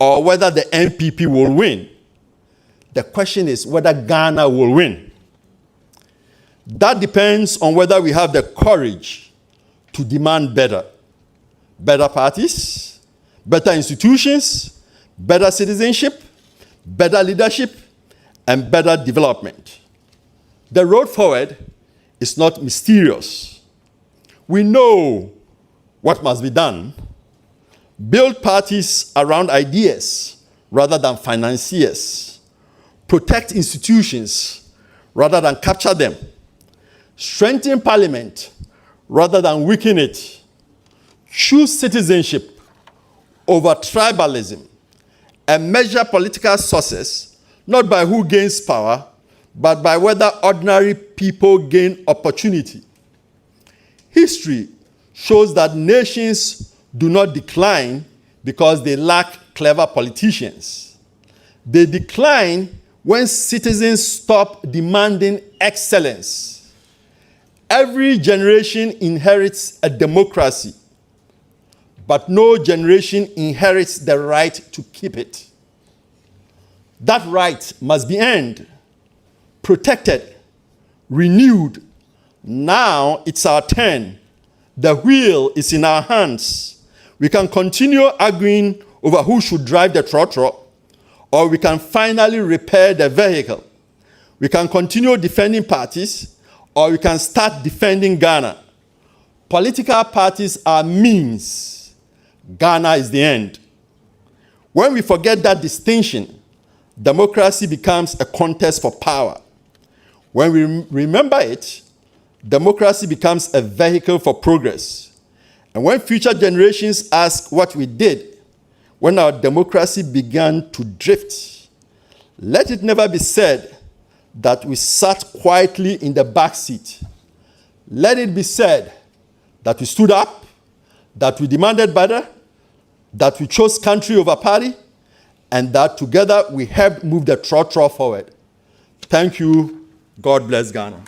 B: or whether the NPP will win. The question is whether Ghana will win. That depends on whether we have the courage to demand better. Better parties, better institutions, better citizenship, better leadership, and better development. The road forward is not mysterious. We know what must be done. Build parties around ideas rather than financiers. Protect institutions rather than capture them. Strengthen parliament rather than weaken it. Choose citizenship over tribalism, and measure political success not by who gains power, but by whether ordinary people gain opportunity. History shows that nations do not decline because they lack clever politicians. They decline when citizens stop demanding excellence. Every generation inherits a democracy, but no generation inherits the right to keep it. That right must be earned, protected, renewed. Now it's our turn. The wheel is in our hands. We can continue arguing over who should drive the trotro, or we can finally repair the vehicle. We can continue defending parties, or we can start defending Ghana. Political parties are means. Ghana is the end. When we forget that distinction, democracy becomes a contest for power. When we remember it, democracy becomes a vehicle for progress. And when future generations ask what we did when our democracy began to drift, let it never be said that we sat quietly in the back seat. Let it be said that we stood up, that we demanded better, that we chose country over party, and that together we helped move the trotro forward. Thank you. God bless Ghana.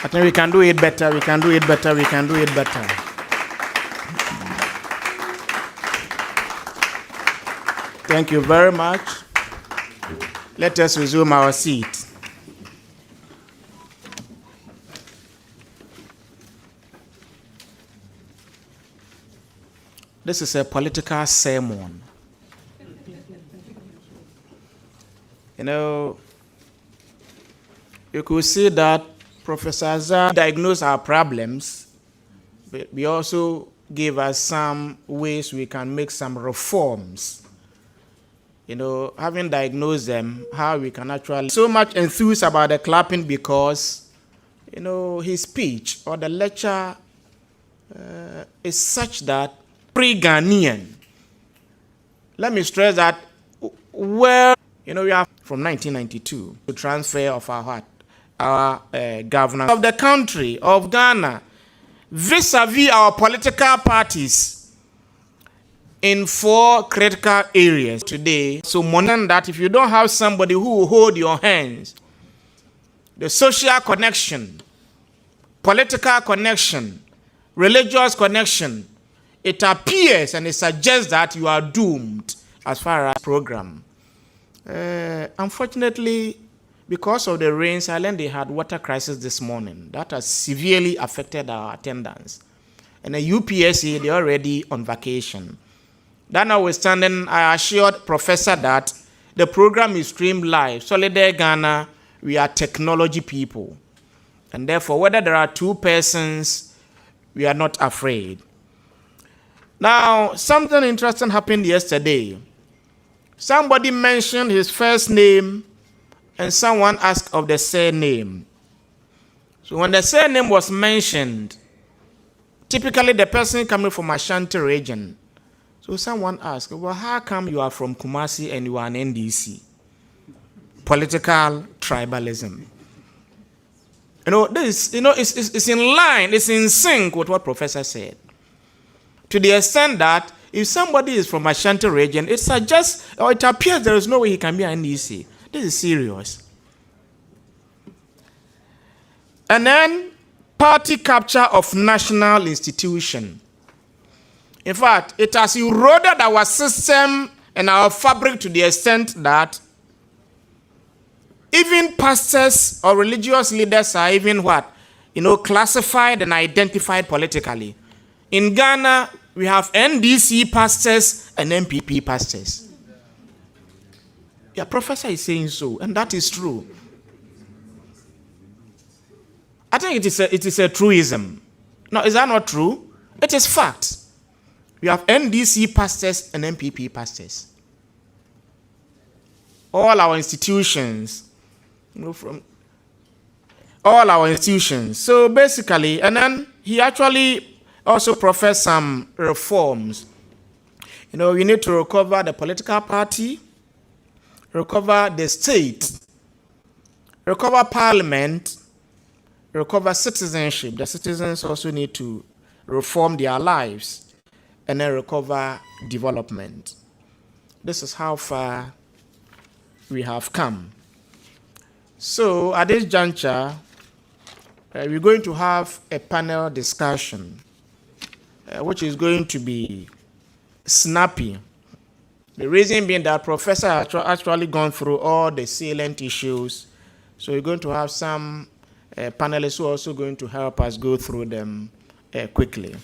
A: I think we can do it better, we can do it better, we can do it better. Thank you very much. Let us resume our seat. This is a political sermon. You know, you could see that Professor Azar diagnosed our problems, but we also gave us some ways we can make some reforms. Having diagnosed them, how we can actually so much enthused about the clapping because, his speech or the lecture is such that pre-Ghanaian. Let me stress that we have from 1992 to transfer of our governance of the country of Ghana vis-a-vis our political parties in 4 critical areas today. So, more that, if you don't have somebody who will hold your hands, the social connection, political connection, religious connection, it appears and it suggests that you are doomed as far as program. Unfortunately, because of the rains, Ireland, they had water crisis this morning. That has severely affected our attendance. And the UPSA, they're already on vacation. That notwithstanding, I assured Professor that the program is streamed live. Solidaire Ghana, we are technology people. And therefore, whether there are 2 persons, we are not afraid. Now, something interesting happened yesterday. Somebody mentioned his first name, and someone asked of the surname. So when the surname was mentioned, typically the person coming from Ashanti region. So someone asked, well, how come you are from Kumasi and you are an NDC? Political tribalism. This, it's in line, it's in sync with what Professor said. To the extent that if somebody is from Ashanti region, it suggests, or it appears there is no way he can be an NDC. This is serious. And then, party capture of national institution. In fact, it has eroded our system and our fabric to the extent that even pastors or religious leaders are even classified and identified politically. In Ghana, we have NDC pastors and MPP pastors. Yeah, Professor is saying so, and that is true. I think it is a truism. No, is that not true? It is fact. We have NDC pastors and MPP pastors. All our institutions, from all our institutions. So basically, and then he actually also professed some reforms. We need to recover the political party, recover the state, recover parliament, recover citizenship. The citizens also need to reform their lives and then recover development. This is how far we have come. So at this juncture, we're going to have a panel discussion, which is going to be snappy. The reason being that Professor has actually gone through all the salient issues. So we're going to have some panelists who are also going to help us go through them quickly.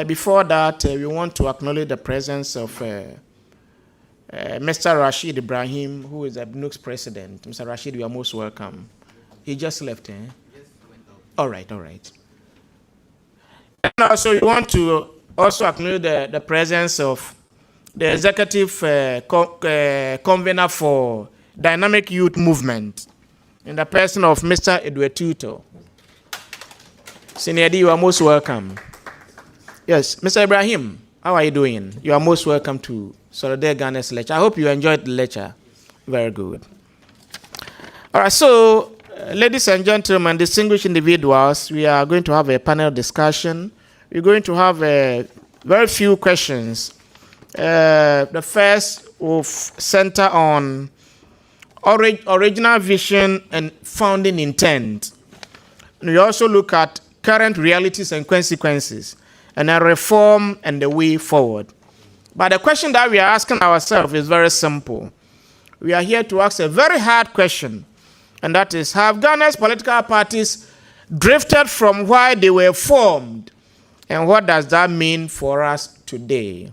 A: Before that, we want to acknowledge the presence of Mr. Rashid Ibrahim, who is the BNUC's president. Mr. Rashid, you are most welcome. He just left, eh? Yes, went out. All right. And also, we want to also acknowledge the presence of the executive convener for Dynamic Youth Movement, in the person of Mr. Edward Tuto. Senior D, you are most welcome. Yes, Mr. Ibrahim, how are you doing? You are most welcome to Solidaire Ghana's lecture. I hope you enjoyed the lecture. Very good. All right, so, ladies and gentlemen, distinguished individuals, we are going to have a panel discussion. We're going to have very few questions. The first will center on original vision and founding intent. We also look at current realities and consequences, and a reform and the way forward. But the question that we are asking ourselves is very simple. We are here to ask a very hard question, and that is, have Ghana's political parties drifted from why they were formed, and what does that mean for us today?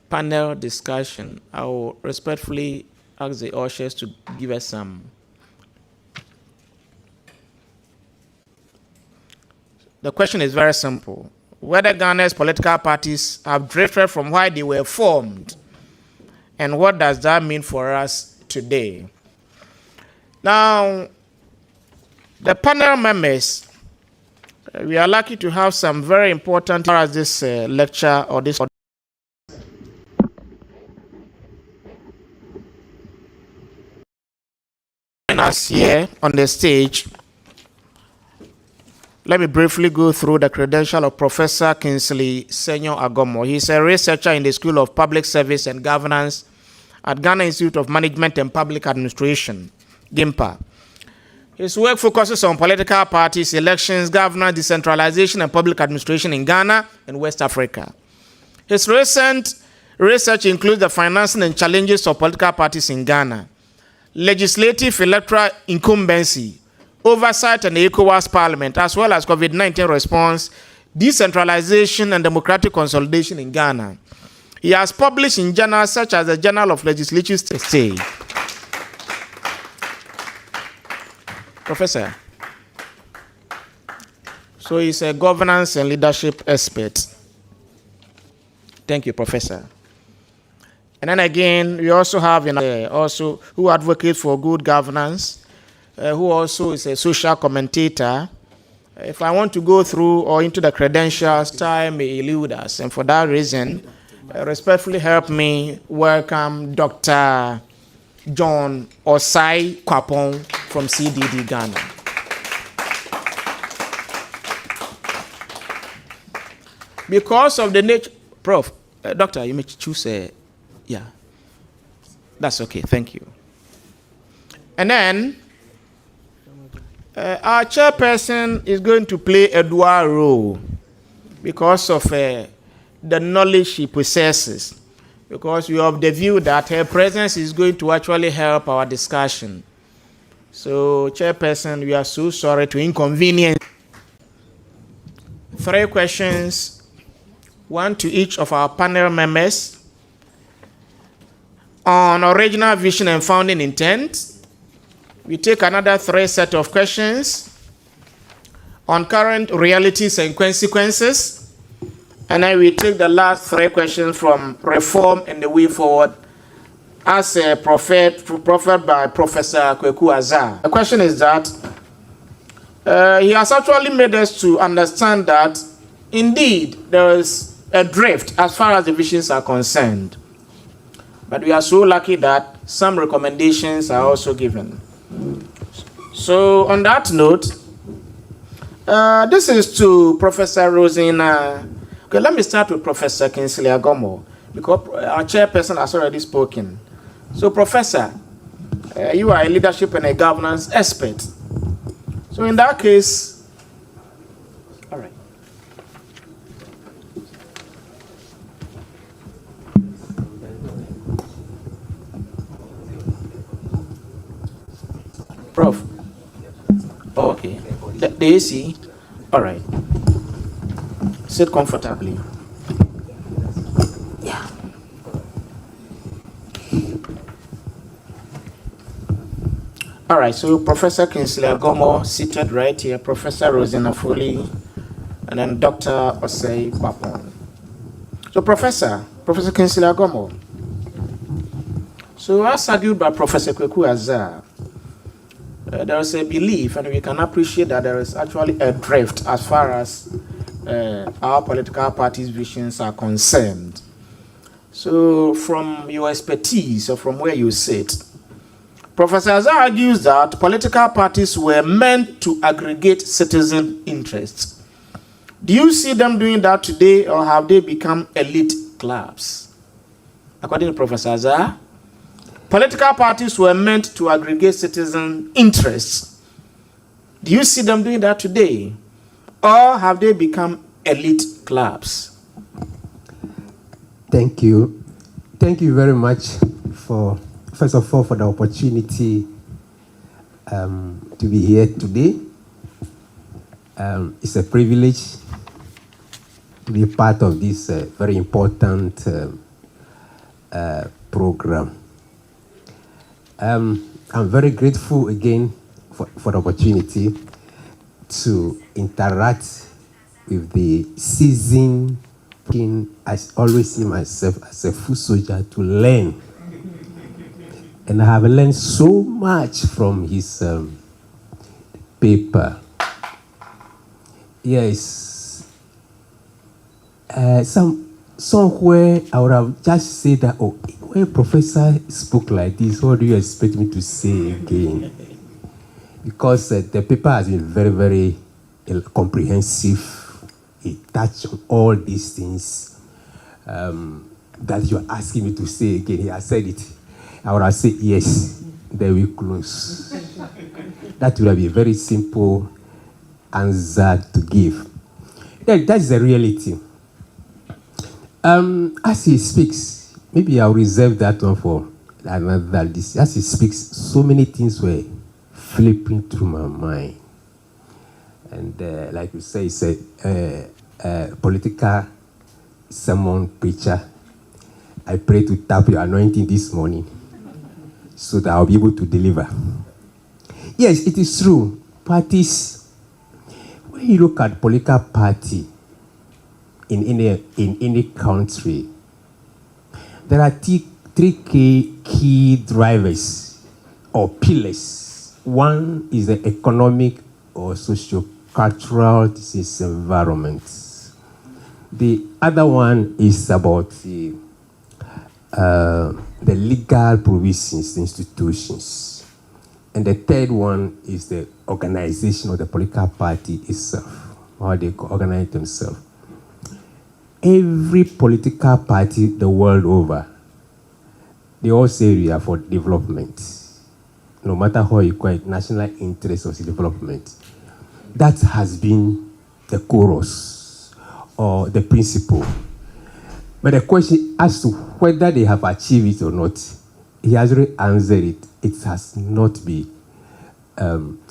A: Panel discussion. I will respectfully ask the ushers to give us some The question is very simple. Whether Ghana's political parties have drifted from why they were formed, and what does that mean for us today? Now, the panel members, we are lucky to have some very important as this lecture or this us here on the stage. Let me briefly go through the credential of Professor Kingsley Senior Agomo. He's a researcher in the School of Public Service and Governance at Ghana Institute of Management and Public Administration, GIMPA. His work focuses on political parties, elections, governance, decentralization, and public administration in Ghana and West Africa. His recent research includes the financing and challenges of political parties in Ghana, legislative electoral incumbency, oversight and ECOWAS Parliament, as well as COVID-19 response, decentralization and democratic consolidation in Ghana. He has published in journals such as the Journal of Legislative State. Professor. So he's a governance and leadership expert. Thank you, Professor. And then again, we also have also who advocates for good governance, who also is a social commentator. If I want to go through or into the credentials, time may elude us. And for that reason, respectfully help me welcome Dr. John Osai Kwapong from CDD Ghana. Because of the nature, Prof, Doctor, you may choose yeah. That's okay, thank you. And then, our chairperson is going to play a dual role because of the knowledge she possesses. Because we have the view that her presence is going to actually help our discussion. So, chairperson, we are so sorry to inconvenience. 3 questions, 1 to each of our panel members on original vision and founding intent. We take another 3 set of questions on current realities and consequences. And then we take the last 3 questions from reform and the way forward as a prophet by Professor Kwaku Azar. The question is that he has actually made us to understand that indeed there is a drift as far as the visions are concerned. But we are so lucky that some recommendations are also given. So on that note, this is to Professor Rosina. Okay, let me start with Professor Kingsley Agomo, because our chairperson has already spoken. So, Professor, you are a leadership and a governance expert. So, in that case, all right. Prof. Oh, okay. The AC. All right. Sit comfortably. Yeah. All right, so Professor Kingsley Agomo seated right here, Professor Rosina Foley, and then Dr. Osei Kwapong. So Professor Kingsley Agomo. So as argued by Professor Kwaku Azar, there is a belief, and we can appreciate that there is actually a drift as far as our political parties' visions are concerned. So from your expertise or from where you sit, Professor Azar argues that political parties were meant to aggregate citizen interests. Do you see them doing that today, or have they become elite clubs? According to Professor Azar, political parties were meant to aggregate citizen interests. Do you see them doing that today, or have they become elite clubs?
C: Thank you. Thank you very much for, first of all, for the opportunity to be here today. It's a privilege to be part of this very important program. I'm very grateful again for the opportunity to interact with the season. I always see myself as a foot soldier to learn. And I have learned so much from his paper. Yes. Somewhere I would have just said that, oh, when a professor spoke like this, what do you expect me to say again? Because the paper has been very, very comprehensive. It touched on all these things that you're asking me to say again. He has said it. I would have said, yes, then we close. That would have been a very simple answer to give. Yeah, that's the reality. As he speaks, maybe I'll reserve that one for another. As he speaks, so many things were flipping through my mind. And like you say, it's a political sermon preacher. I pray to tap your anointing this morning so that I'll be able to deliver. Yes, it is true. Parties, when you look at political party in any country, there are three key drivers or pillars. One is the economic or socio-cultural environment. The other one is about the legal provisions, the institutions. And the third one is the organization of the political party itself, how they organize themselves. Every political party the world over, they all say we are for development. No matter how you call it, national interest or development. That has been the chorus or the principle. But the question as to whether they have achieved it or not, he has already answered it. It has not been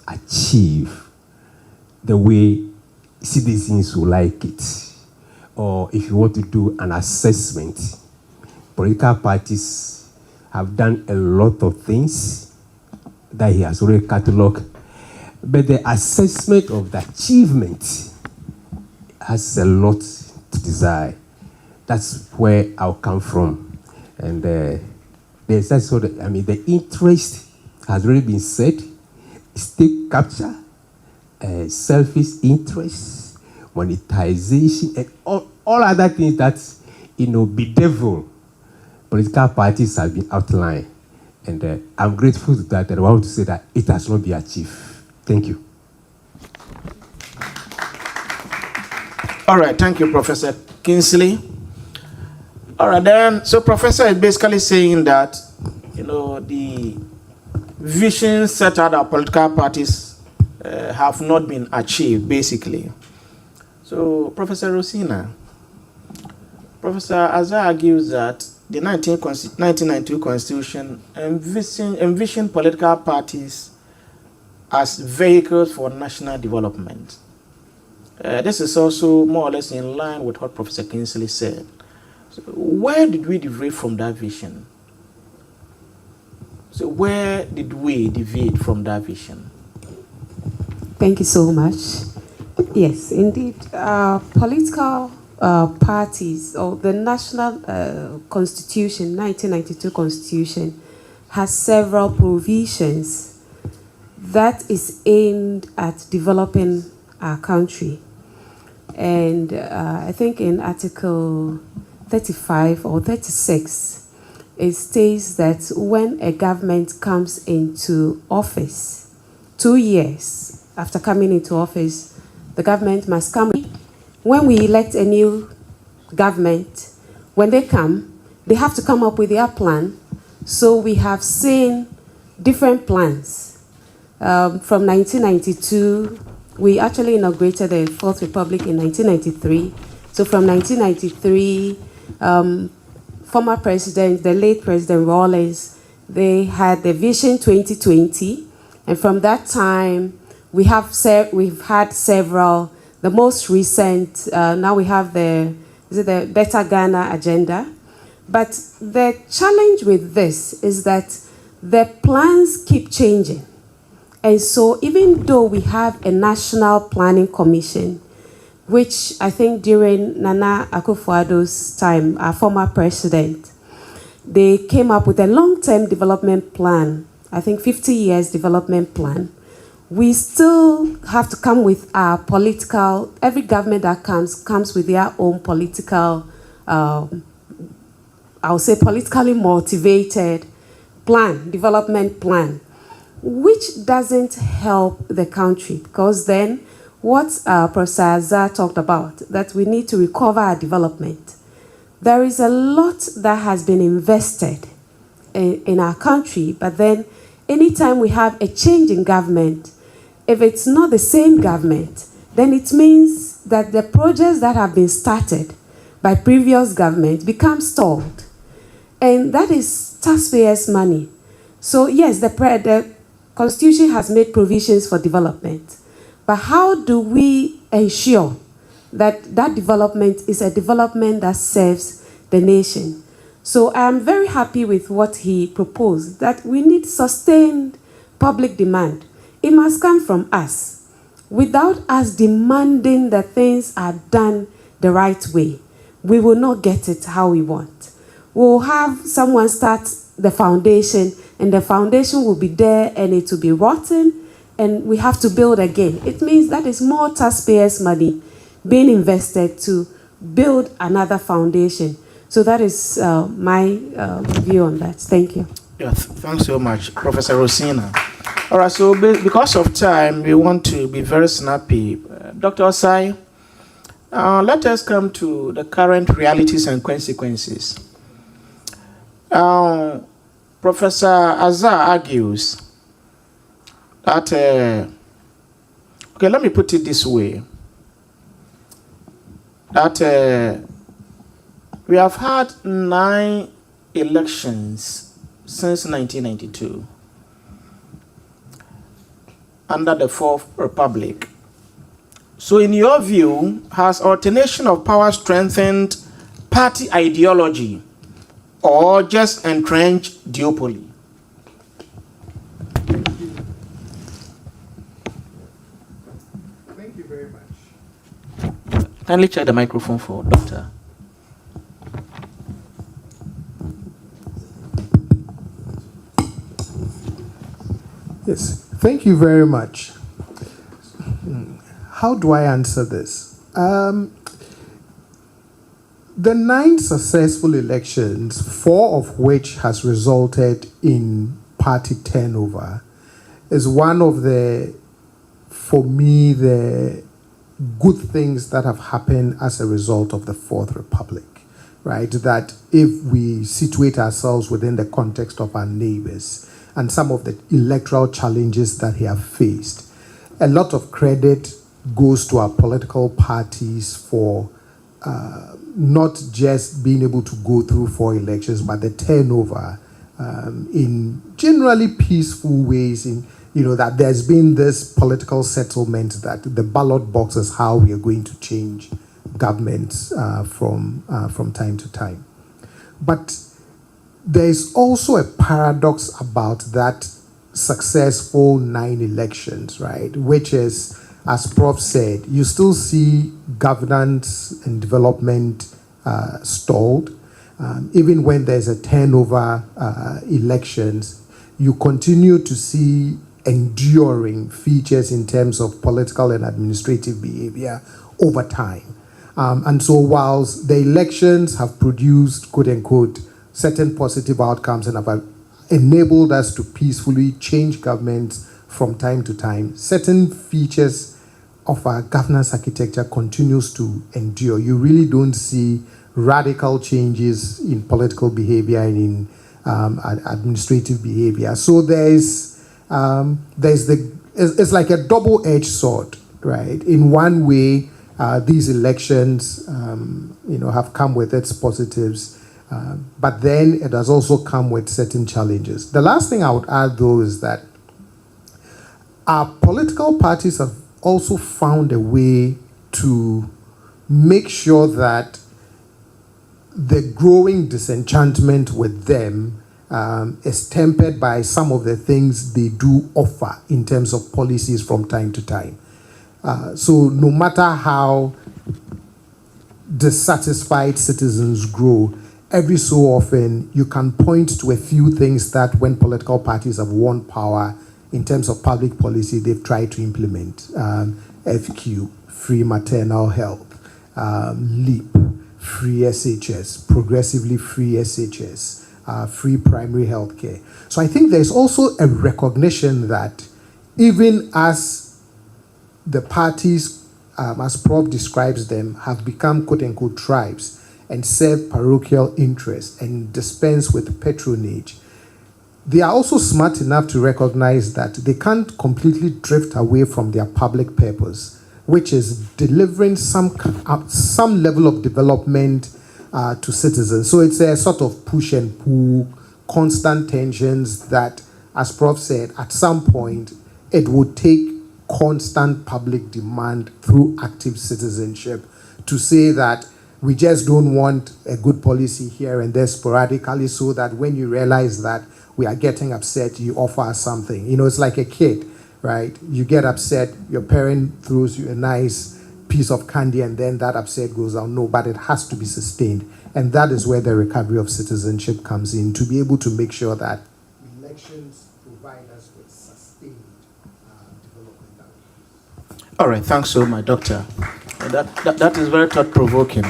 C: achieved the way citizens would like it. Or if you want to do an assessment, political parties have done a lot of things that he has already catalogued. But the assessment of the achievement has a lot to desire. That's where I'll come from. And there's that sort of, the interest has already been said. State capture, selfish interest, monetization, and all other things that, bedevil political parties have been outlined. And I'm grateful to that, and I want to say that it has not been achieved. Thank you.
A: All right, thank you, Professor Kingsley. All right, then, so Professor is basically saying that, the vision set out our political parties have not been achieved, basically. So, Professor Rosina, Professor Azar argues that the 1992 Constitution envisioned political parties as vehicles for national development. This is also more or less in line with what Professor Kingsley said. So where did we deviate from that vision? So where did we deviate from that vision?
D: Thank you so much. Yes, indeed. Political parties, or the National Constitution, 1992 Constitution, has several provisions that is aimed at developing our country. And I think in Article 35 or 36, it states that when a government comes into office, 2 years after coming into office, the government must come. When we elect a new government, when they come, they have to come up with their plan. So we have seen different plans. From 1992, we actually inaugurated the Fourth Republic in 1993. So from 1993, former president, the late President Rawlings, they had the Vision 2020. And from that time, we've had several. The most recent, now we have the Better Ghana agenda. But the challenge with this is that the plans keep changing. And so even though we have a National Planning Commission, which I think during Nana Akufo-Addo's time, our former president, they came up with a long-term development plan, I think 50 years development plan. We still have to come with our political, every government that comes with their own political, I would say politically motivated plan, development plan, which doesn't help the country, because then what Professor Azar talked about, that we need to recover our development. There is a lot that has been invested in our country, but then anytime we have a change in government, if it's not the same government, then it means that the projects that have been started by previous government become stalled. And that is taxpayers' money. So yes, the Constitution has made provisions for development. But how do we ensure that that development is a development that serves the nation? So I'm very happy with what he proposed, that we need sustained public demand. It must come from us. Without us demanding that things are done the right way, we will not get it how we want. We'll have someone start the foundation, and the foundation will be there and it will be rotten, and we have to build again. It means that is more taxpayers' money being invested to build another foundation. So that is my view on that. Thank you.
A: Yeah, thanks so much, Professor Rosina. All right, so because of time, we want to be very snappy. Dr. Osai, let us come to the current realities and consequences. Professor Azar argues that, okay, let me put it this way, that we have had 9 elections since 1992 under the Fourth Republic. So in your view, has alternation of power strengthened party ideology or just entrenched duopoly?
E: Thank you very much.
A: Kindly check the microphone for Doctor.
E: Yes, thank you very much. How do I answer this? The 9 successful elections, 4 of which has resulted in party turnover, is one of the, for me, the good things that have happened as a result of the Fourth Republic, right? That if we situate ourselves within the context of our neighbors and some of the electoral challenges that they have faced, a lot of credit goes to our political parties for not just being able to go through 4 elections, but the turnover in generally peaceful ways, in, you know, that there's been this political settlement that the ballot box is how we are going to change governments from time to time. But there's also a paradox about that successful 9 elections, right? Which is, as Prof said, you still see governance and development stalled. Even when there's a turnover elections, you continue to see enduring features in terms of political and administrative behavior over time. And so whilst the elections have produced, quote unquote, certain positive outcomes and have enabled us to peacefully change governments from time to time, certain features of our governance architecture continues to endure. You really don't see radical changes in political behavior and in administrative behavior. So it's like a double-edged sword, right? In one way, these elections, have come with its positives, but then it has also come with certain challenges. The last thing I would add, though, is that our political parties have also found a way to make sure that the growing disenchantment with them is tempered by some of the things they do offer in terms of policies from time to time. So no matter how dissatisfied citizens grow, every so often you can point to a few things that when political parties have won power in terms of public policy, they've tried to implement. FQ, free maternal health, LEAP, free SHS, progressively free SHS, free primary health care. So I think there's also a recognition that even as the parties, as Prof describes them, have become quote-unquote tribes and serve parochial interests and dispense with patronage, they are also smart enough to recognize that they can't completely drift away from their public purpose, which is delivering some level of development to citizens. So it's a sort of push and pull, constant tensions that, as Prof said, at some point it would take constant public demand through active citizenship to say that we just don't want a good policy here and there sporadically, so that when you realize that we are getting upset, you offer us something. You know, it's like a kid, right? You get upset, your parent throws you a nice piece of candy, and then that upset goes out. No, but it has to be sustained. And that is where the recovery of citizenship comes in, to be able to make sure that elections provide us with sustained development.
A: All right, thanks so much, Doctor. That is very thought-provoking.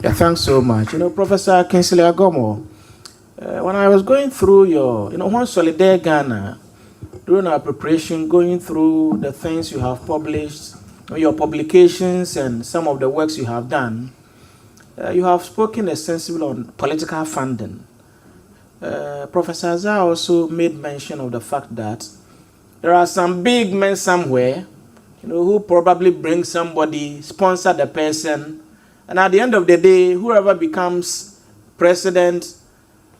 A: Yeah, thanks so much. You know, Professor Kingsley Agomo, when I was going through your, when Solidaire Ghana, during our preparation, going through the things you have published, your publications and some of the works you have done, you have spoken extensively on political funding. Professor Azar also made mention of the fact that there are some big men somewhere, who probably bring somebody, sponsor the person, and at the end of the day, whoever becomes president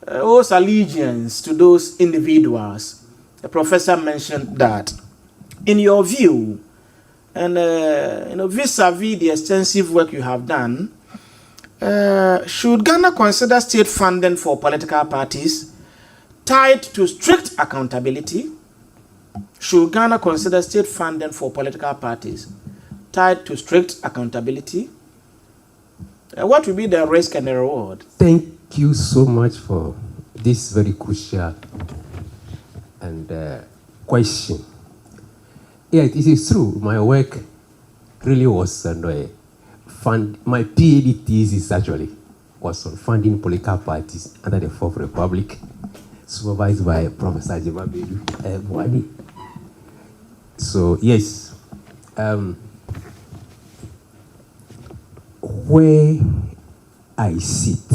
A: owes allegiance to those individuals. The professor mentioned that. In your view, and vis-a-vis the extensive work you have done, should Ghana consider state funding for political parties tied to strict accountability? Should Ghana consider state funding for political parties tied to strict accountability? What will be the risk and the reward?
C: Thank you so much for this very crucial and question. Yeah, it is true. My work really was my PhD thesis actually was on funding political parties under the Fourth Republic, supervised by Professor Jimabedu Buhari. So yes, where I sit,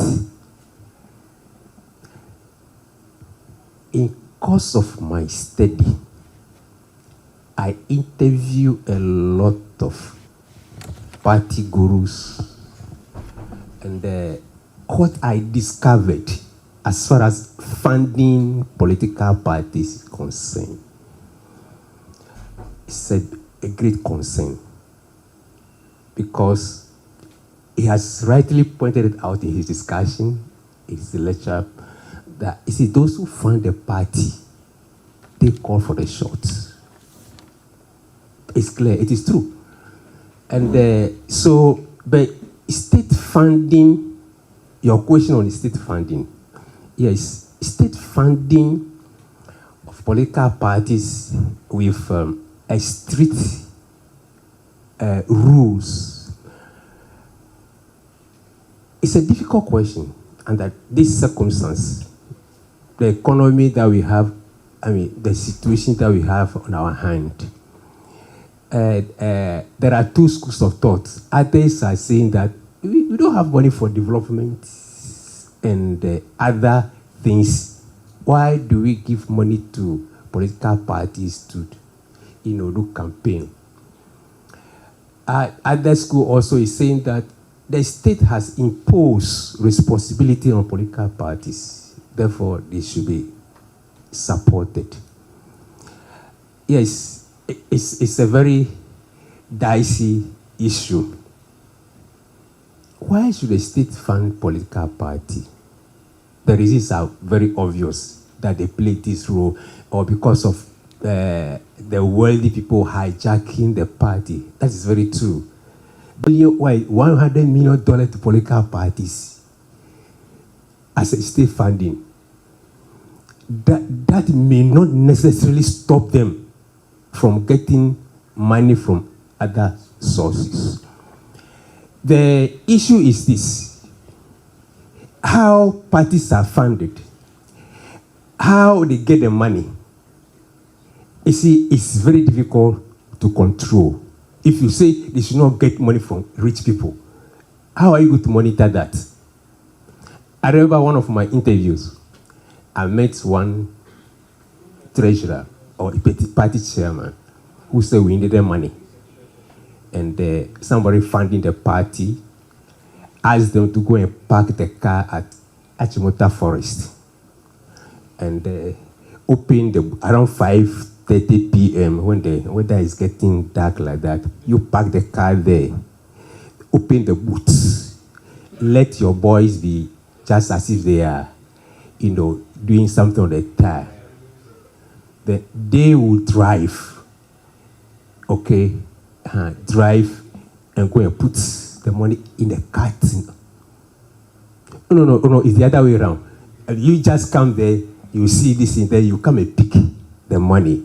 C: in course of my study, I interview a lot of party gurus, and what I discovered as far as funding political parties is concerned, it's a great concern, because he has rightly pointed it out in his discussion, in his lecture, that you see, those who fund the party, they call for the shots. It's clear, it is true. And but state funding, your question on state funding, yes, state funding of political parties with a strict rules. It's a difficult question under this circumstance. The economy that we have, the situation that we have on our hand. There are two schools of thought. Others are saying that we don't have money for development and other things. Why do we give money to political parties to, do campaign? Other school also is saying that the state has imposed responsibility on political parties. Therefore, they should be supported. Yes. It's a very dicey issue. Why should the state fund political party? The reasons are very obvious that they play this role, or because of the wealthy people hijacking the party. That is very true. $100 million to political parties as a state funding. That may not necessarily stop them from getting money from other sources. The issue is this: how parties are funded, how they get the money. You see, it's very difficult to control. If you say they should not get money from rich people, how are you going to monitor that? I remember one of my interviews, I met one treasurer or a party chairman who said we needed money. And somebody funding the party asked them to go and park the car at Achimota Forest. And open around 5:30 p.m. when the weather is getting dark like that, you park the car there, open the boots, let your boys be just as if they are, doing something on the tire. Then they will drive, drive and go and put the money in the cart. No, it's the other way around. You just come there, you see this in there, you come and pick the money.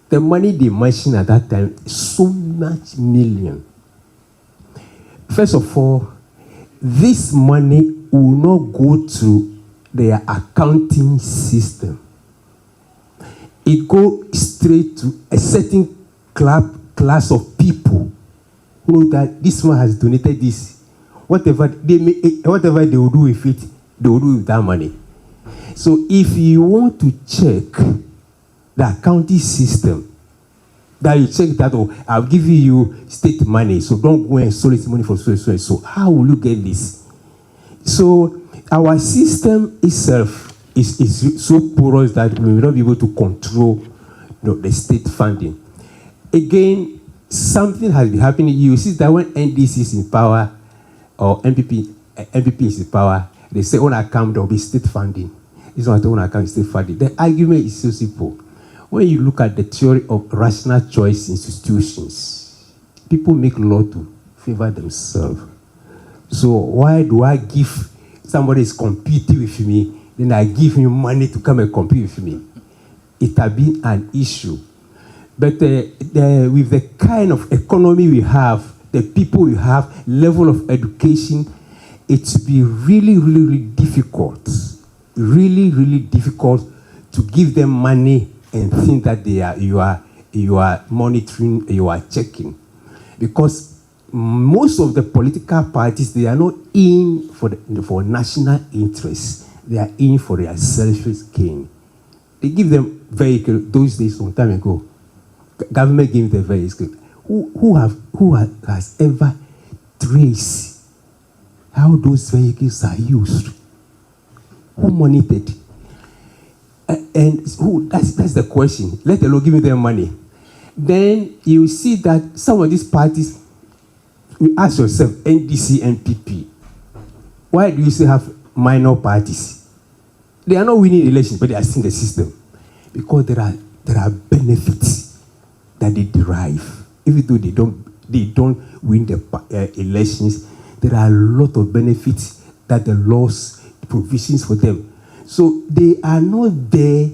C: The money they mentioned at that time is so much million. First of all, this money will not go to their accounting system. It goes straight to a certain class of people who know that this man has donated this. Whatever they will do with it, they will do with that money. So if you want to check the accounting system, that you check that, I've given you state money, so don't go and solicit money for so. So how will you get this? So our system itself is so porous that we will not be able to control the state funding. Again, something has been happening. You see that when NDC is in power or MPP is in power, they say on account there will be state funding. It's not on account state funding. The argument is so simple. When you look at the theory of rational choice institutions, people make law to favor themselves. So why do I give somebody is competing with me, then I give him money to come and compete with me? It has been an issue. But with the kind of economy we have, the people we have, level of education, it's been really, really, really difficult. Really, really difficult to give them money and think that you are monitoring, you are checking. Because most of the political parties, they are not in for national interests. They are in for their selfish gain. They give them vehicles. Those days, some time ago, government gave them vehicles. Who has ever traced how those vehicles are used? Who monitored? And who? That's the question. Let alone give them money. Then you see that some of these parties, you ask yourself, NDC, NPP, why do you still have minor parties? They are not winning elections, but they are still in the system. Because there are benefits that they derive. Even though they don't win the elections, there are a lot of benefits that the laws, provisions for them. So they are not there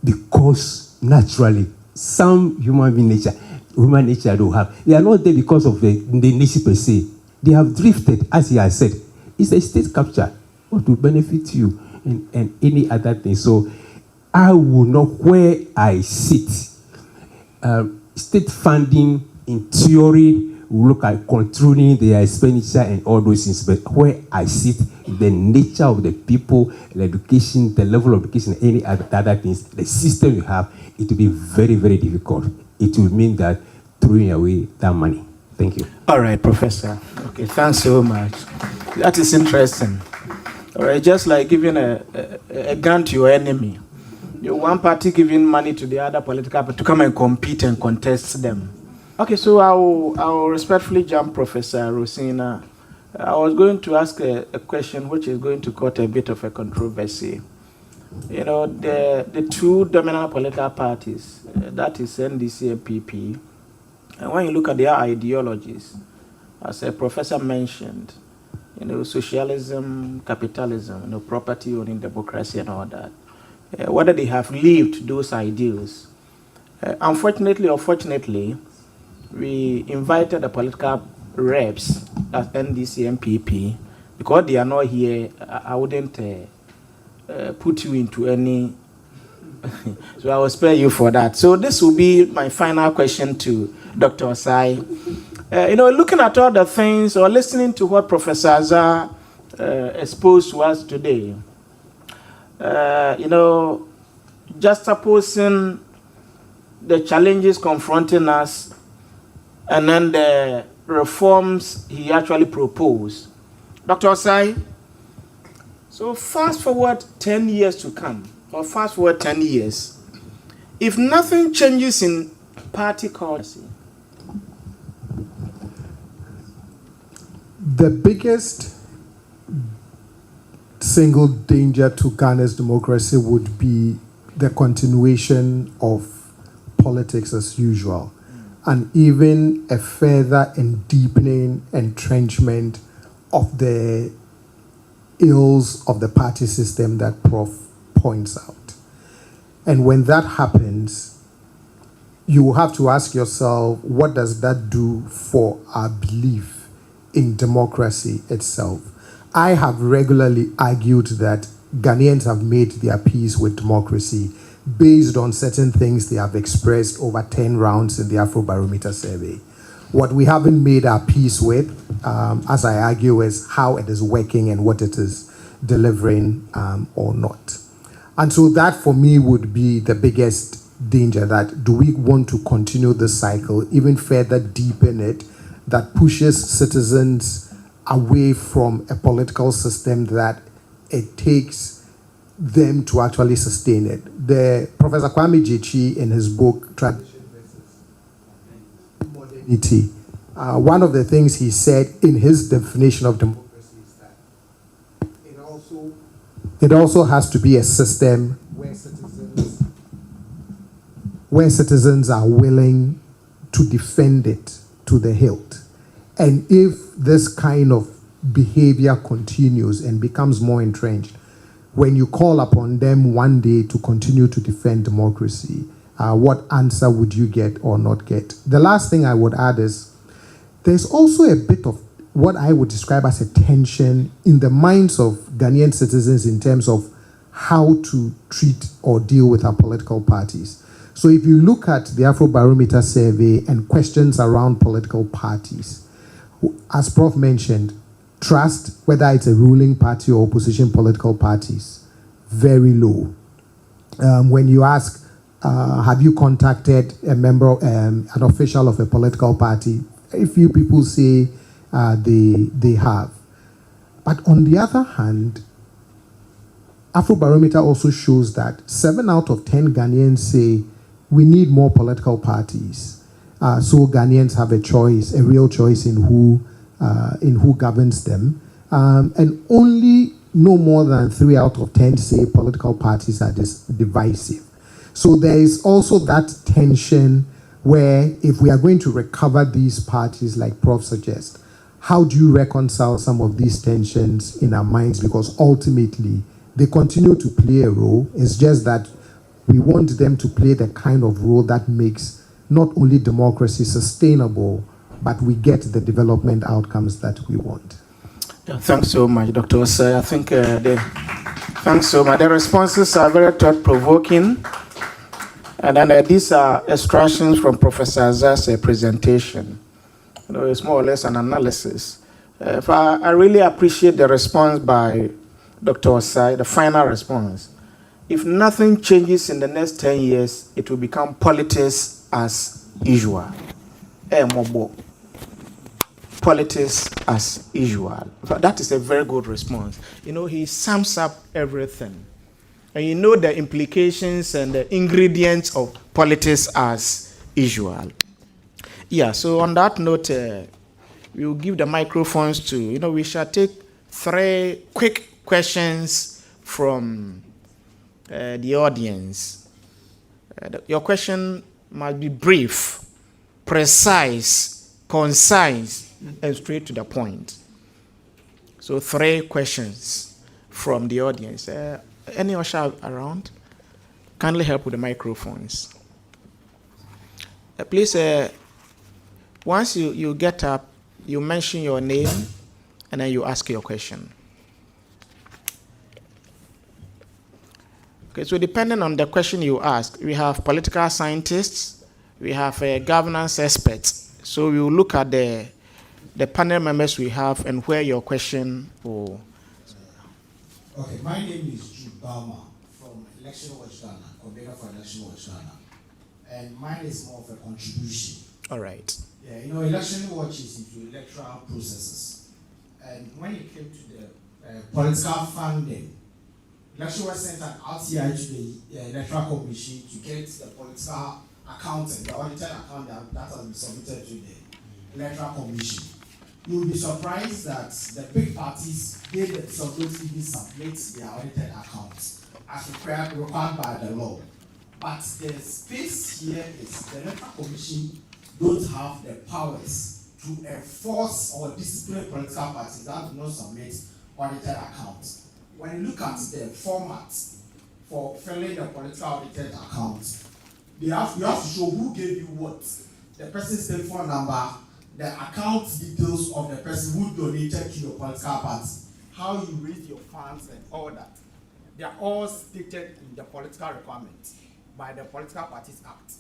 C: because naturally, some human nature don't have. They are not there because of the nature per se. They have drifted, as he has said. It's a state capture. What will benefit you and any other thing. So I will know where I sit. State funding, in theory, we look at controlling their expenditure and all those things. But where I sit, the nature of the people, the education, the level of education, any other things, the system you have, it will be very, very difficult. It will mean that throwing away that money. Thank you.
A: All right, Professor. Okay, thanks so much. That is interesting. All right, just like giving a gun to your enemy. One party giving money to the other political party to come and compete and contest them. Okay, so I will respectfully jump Professor Rosina. I was going to ask a question which is going to cause a bit of a controversy. The two dominant political parties, that is NDC and PP, and when you look at their ideologies, as a professor mentioned, socialism, capitalism, property owning, democracy, and all that. Whether they have lived those ideals. Unfortunately or fortunately, we invited the political reps at NDC and PP. Because they are not here, I wouldn't put you into any. So I will spare you for that. So this will be my final question to Dr. Asare. Looking at all the things or listening to what Professor Azar exposed to us today, juxtaposing the challenges confronting us and then the reforms he actually proposed. Dr. Asare, so fast forward 10 years to come, or fast forward 10 years, if nothing changes in party culture,
E: the biggest single danger to Ghana's democracy would be the continuation of politics as usual, and even a further and deepening entrenchment of the ills of the party system that Prof points out. And when that happens, you will have to ask yourself, what does that do for our belief in democracy itself? I have regularly argued that Ghanaians have made their peace with democracy based on certain things they have expressed over 10 rounds in the Afrobarometer survey. What we haven't made our peace with, as I argue, is how it is working and what it is delivering or not. And so that for me would be the biggest danger, that do we want to continue this cycle, even further deepen it, that pushes citizens away from a political system that it takes them to actually sustain it. The Professor Kwame Jechi, in his book, Tradition versus Modernity, one of the things he said in his definition of democracy is that it also has to be a system where citizens are willing to defend it to the hilt. And if this kind of behavior continues and becomes more entrenched, when you call upon them one day to continue to defend democracy, what answer would you get or not get? The last thing I would add is there's also a bit of what I would describe as a tension in the minds of Ghanaian citizens in terms of how to treat or deal with our political parties. So if you look at the Afrobarometer survey and questions around political parties, as Prof mentioned, trust, whether it's a ruling party or opposition political parties, very low. When you ask, have you contacted a member, an official of a political party, a few people say they have. But on the other hand, Afrobarometer also shows that 7 out of 10 Ghanaians say we need more political parties. So Ghanaians have a choice, a real choice in who governs them. And only no more than 3 out of 10 say political parties are divisive. So there is also that tension where if we are going to recover these parties, like Prof suggests, how do you reconcile some of these tensions in our minds? Because ultimately, they continue to play a role. It's just that we want them to play the kind of role that makes not only democracy sustainable, but we get the development outcomes that we want.
A: Yeah, thanks so much, Dr. Asare. I think thanks so much. The responses are very thought-provoking. And then these are extractions from Professor Azar's presentation. It's more or less an analysis. I really appreciate the response by Dr. Asare, the final response. If nothing changes in the next 10 years, it will become politics as usual. Politics as usual. That is a very good response. He sums up everything. And the implications and the ingredients of politics as usual. Yeah, so on that note, we will give the microphones to, we shall take 3 quick questions from the audience. Your question must be brief, precise, concise, and straight to the point. So 3 questions from the audience. Any usher around? Kindly help with the microphones. Please, once you get up, you mention your name and then you ask your question. Okay, so depending on the question you ask, we have political scientists, we have governance experts. So we will look at the panel members we have and where your question will.
F: Okay, my name is Jude Balmer from Election Watch Ghana, coordinator for Election Watch Ghana. And mine is more of a contribution.
A: All right.
F: Yeah, you know, Election Watch is into electoral processes. And when it came to the political funding, Election Watch sent an RTI to the Electoral Commission to get the political accountant, the audited account that has been submitted to the Electoral Commission. You will be surprised that the big parties, they themselves don't even submit their audited accounts as required by the law. But the space here is the Electoral Commission don't have the powers to enforce or discipline political parties that do not submit audited accounts. When you look at the format for filling the political audited accounts, you have to show who gave you what, the person's telephone number, the account details of the person who donated to your political party, how you raised your funds and all that. They are all stated in the political requirements by the Political Parties Act.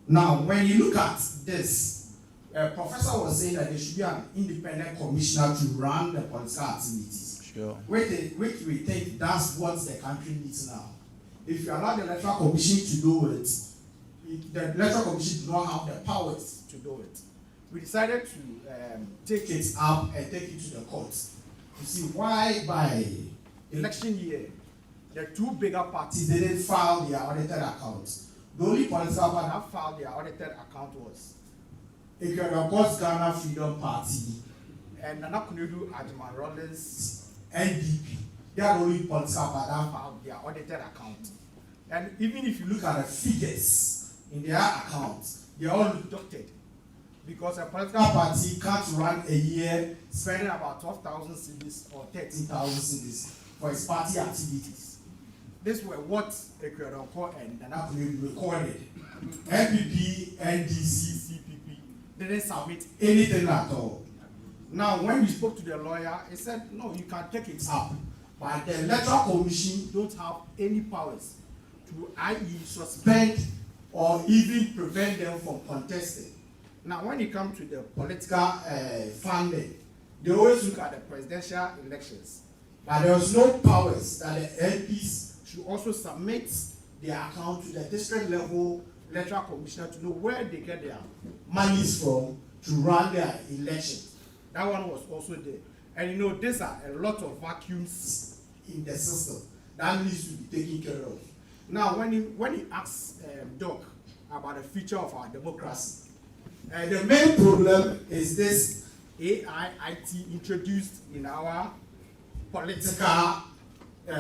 F: Now, when you look at this, a professor was saying that there should be an independent commissioner to run the political activities.
A: Sure.
F: Which we think that's what the country needs now. If you allow the Electoral Commission to do it, the Electoral Commission do not have the powers to do it. We decided to take it up and take it to the courts to see why by election year, the 2 bigger parties didn't file their audited accounts. The only political party that filed their audited account was Ghana Freedom Party and Nana Kunedu Ajman Rollins NDP. They are the only political party that filed their audited account. And even if you look at the figures in their accounts, they are all deducted. Because a political party can't run a year spending about 12,000 cedis or 13,000 cedis for its party activities. This were what Ekweronko and Nana Kunedu recorded. NPP, NDC, CPP didn't submit anything at all. Now, when we spoke to the lawyer, he said, no, you can take it up. But the Electoral Commission don't have any powers to i.e. suspend or even prevent them from contesting. Now, when it comes to the political funding, they always look at the presidential elections. But there was no powers that the MPs should also submit their account to the district level electoral commissioner to know where they get their monies from to run their elections. That one was also there. And you know, these are a lot of vacuums in the system that needs to be taken care of. Now, when he asks Doc about the future of our democracy, the main problem is this AIIT introduced in our political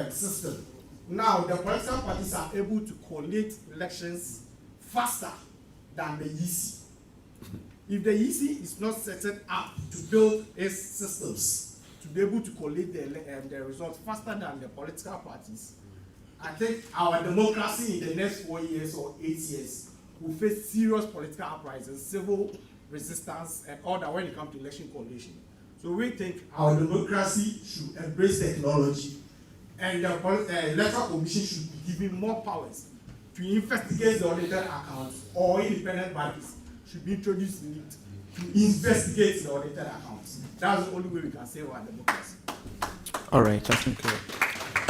F: system. Now, the political parties are able to collate elections faster than the EC. If the EC is not set up to build its systems to be able to collate the results faster than the political parties, I think our democracy in the next 4 years or 8 years will face serious political uprisings, civil resistance, and all that when it comes to election coalition. So we think our democracy should embrace technology, and the Electoral Commission should be given more powers to investigate the audited accounts, or independent bodies should be introduced in it to investigate the audited accounts. That's the only way we can save our democracy.
A: All right, I think.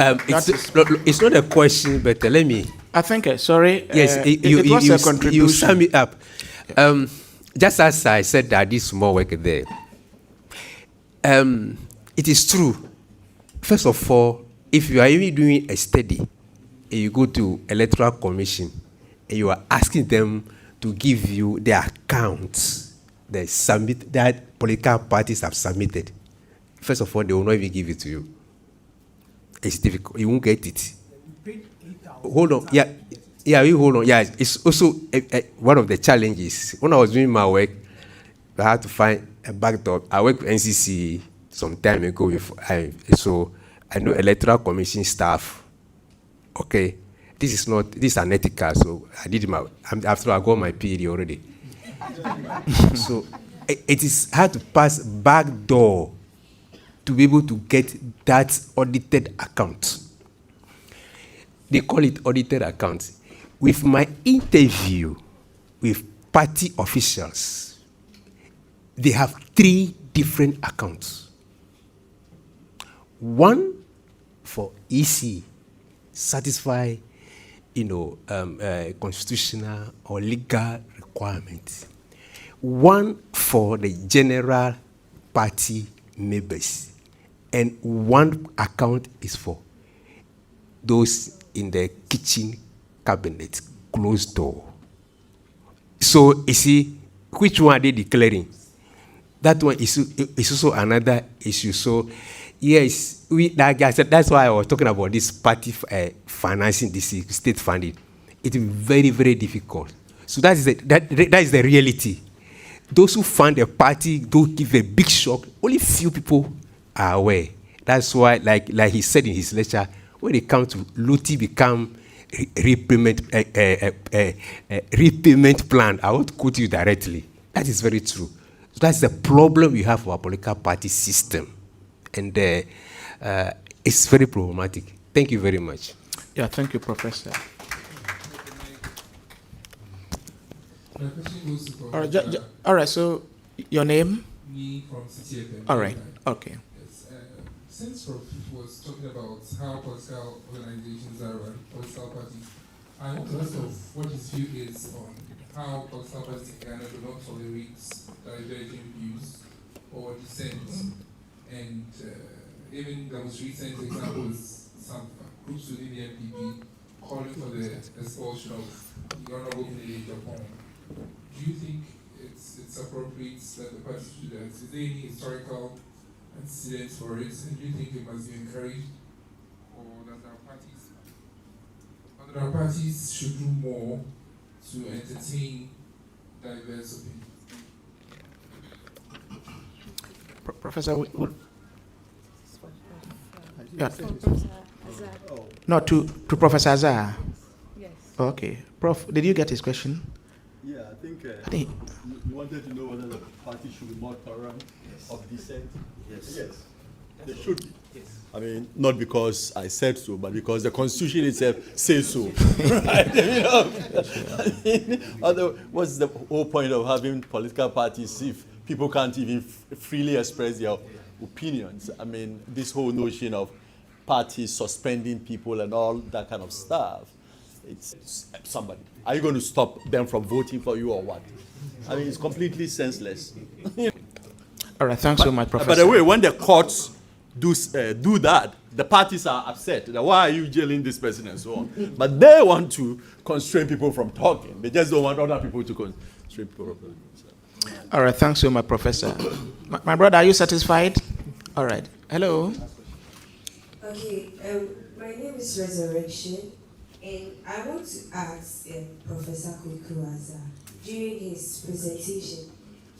C: It's not a question, but let me.
A: I think, sorry.
C: Yes,
A: it was a contribution.
C: You sum it up. Just as I said that I did small work there. It is true. First of all, if you are even doing a study, and you go to Electoral Commission, and you are asking them to give you the accounts that political parties have submitted, first of all, they will not even give it to you. It's difficult. You won't get it. Hold on. Yeah, you hold on. Yeah, it's also one of the challenges. When I was doing my work, I had to find a backdoor. I worked with NCC some time ago. So I know electoral commission staff. Okay, this is unethical. So I did after I got my PhD already. So it is hard to pass backdoor to be able to get that audited account. They call it audited account. With my interview with party officials, they have 3 different accounts. One for EC, satisfy, constitutional or legal requirements. One for the general party members, and one account is for those in the kitchen cabinet, closed door. So you see, which one are they declaring? That one is also another issue. So yes, that's why I was talking about this party financing, this state funding. It is very, very difficult. So that is the reality. Those who fund a party don't give a big shock. Only few people are aware. That's why, like he said in his lecture, when it comes to Luti become repayment plan, I won't quote you directly. That is very true. So that's the problem we have for our political party system, and it's very problematic. Thank you very much.
A: Yeah, thank you, Professor.
G: My question goes to
A: All right, all right. So, your name?
G: Me from CTFM.
A: All right. Okay.
G: Yes. Since Prof was talking about how political organizations are run, political parties, I want to ask of what his view is on how political parties in Ghana do not tolerate diverging views or dissent. And even the most recent example is some groups within the MPP calling for the expulsion of the Honorable Kennedy Japan. Do you think it's appropriate that the parties do that? Is there any historical antecedents for it? And do you think it must be encouraged, or that our parties should do more to entertain diverse opinions?
A: Professor, yeah. No, to Professor Azar.
H: Yes.
A: Okay. Prof, did you get his question?
B: Yeah, I think you wanted to know whether the party should be more tolerant of dissent. Yes. They should be. Yes. I mean, not because I said so, but because the Constitution itself says so. Right? What's the whole point of having political parties if people can't even freely express their opinions? I mean, this whole notion of parties suspending people and all that kind of stuff. It's somebody. Are you going to stop them from voting for you or what? I mean, it's completely senseless.
A: All right, thanks so much, Professor.
B: By the way, when the courts do that, the parties are upset. Why are you jailing this person and so on? But they want to constrain people from talking. They just don't want other people to constrain people.
A: All right, thanks so much, Professor. My brother, are you satisfied? All right. Hello.
I: Okay, my name is Resurrection. And I want to ask Professor Kwaku Azar, during his presentation,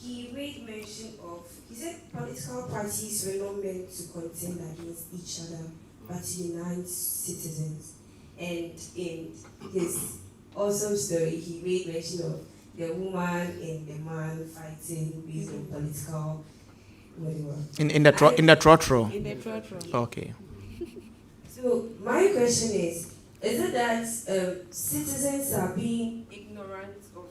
I: he made mention of, he said political parties were not meant to contend against each other, but to unite citizens. And in his awesome story, he made mention of the woman and the man fighting based on political, whatever.
A: In the trotro?
H: In the trotro.
A: Okay.
I: So my question is it that citizens are being ignorant of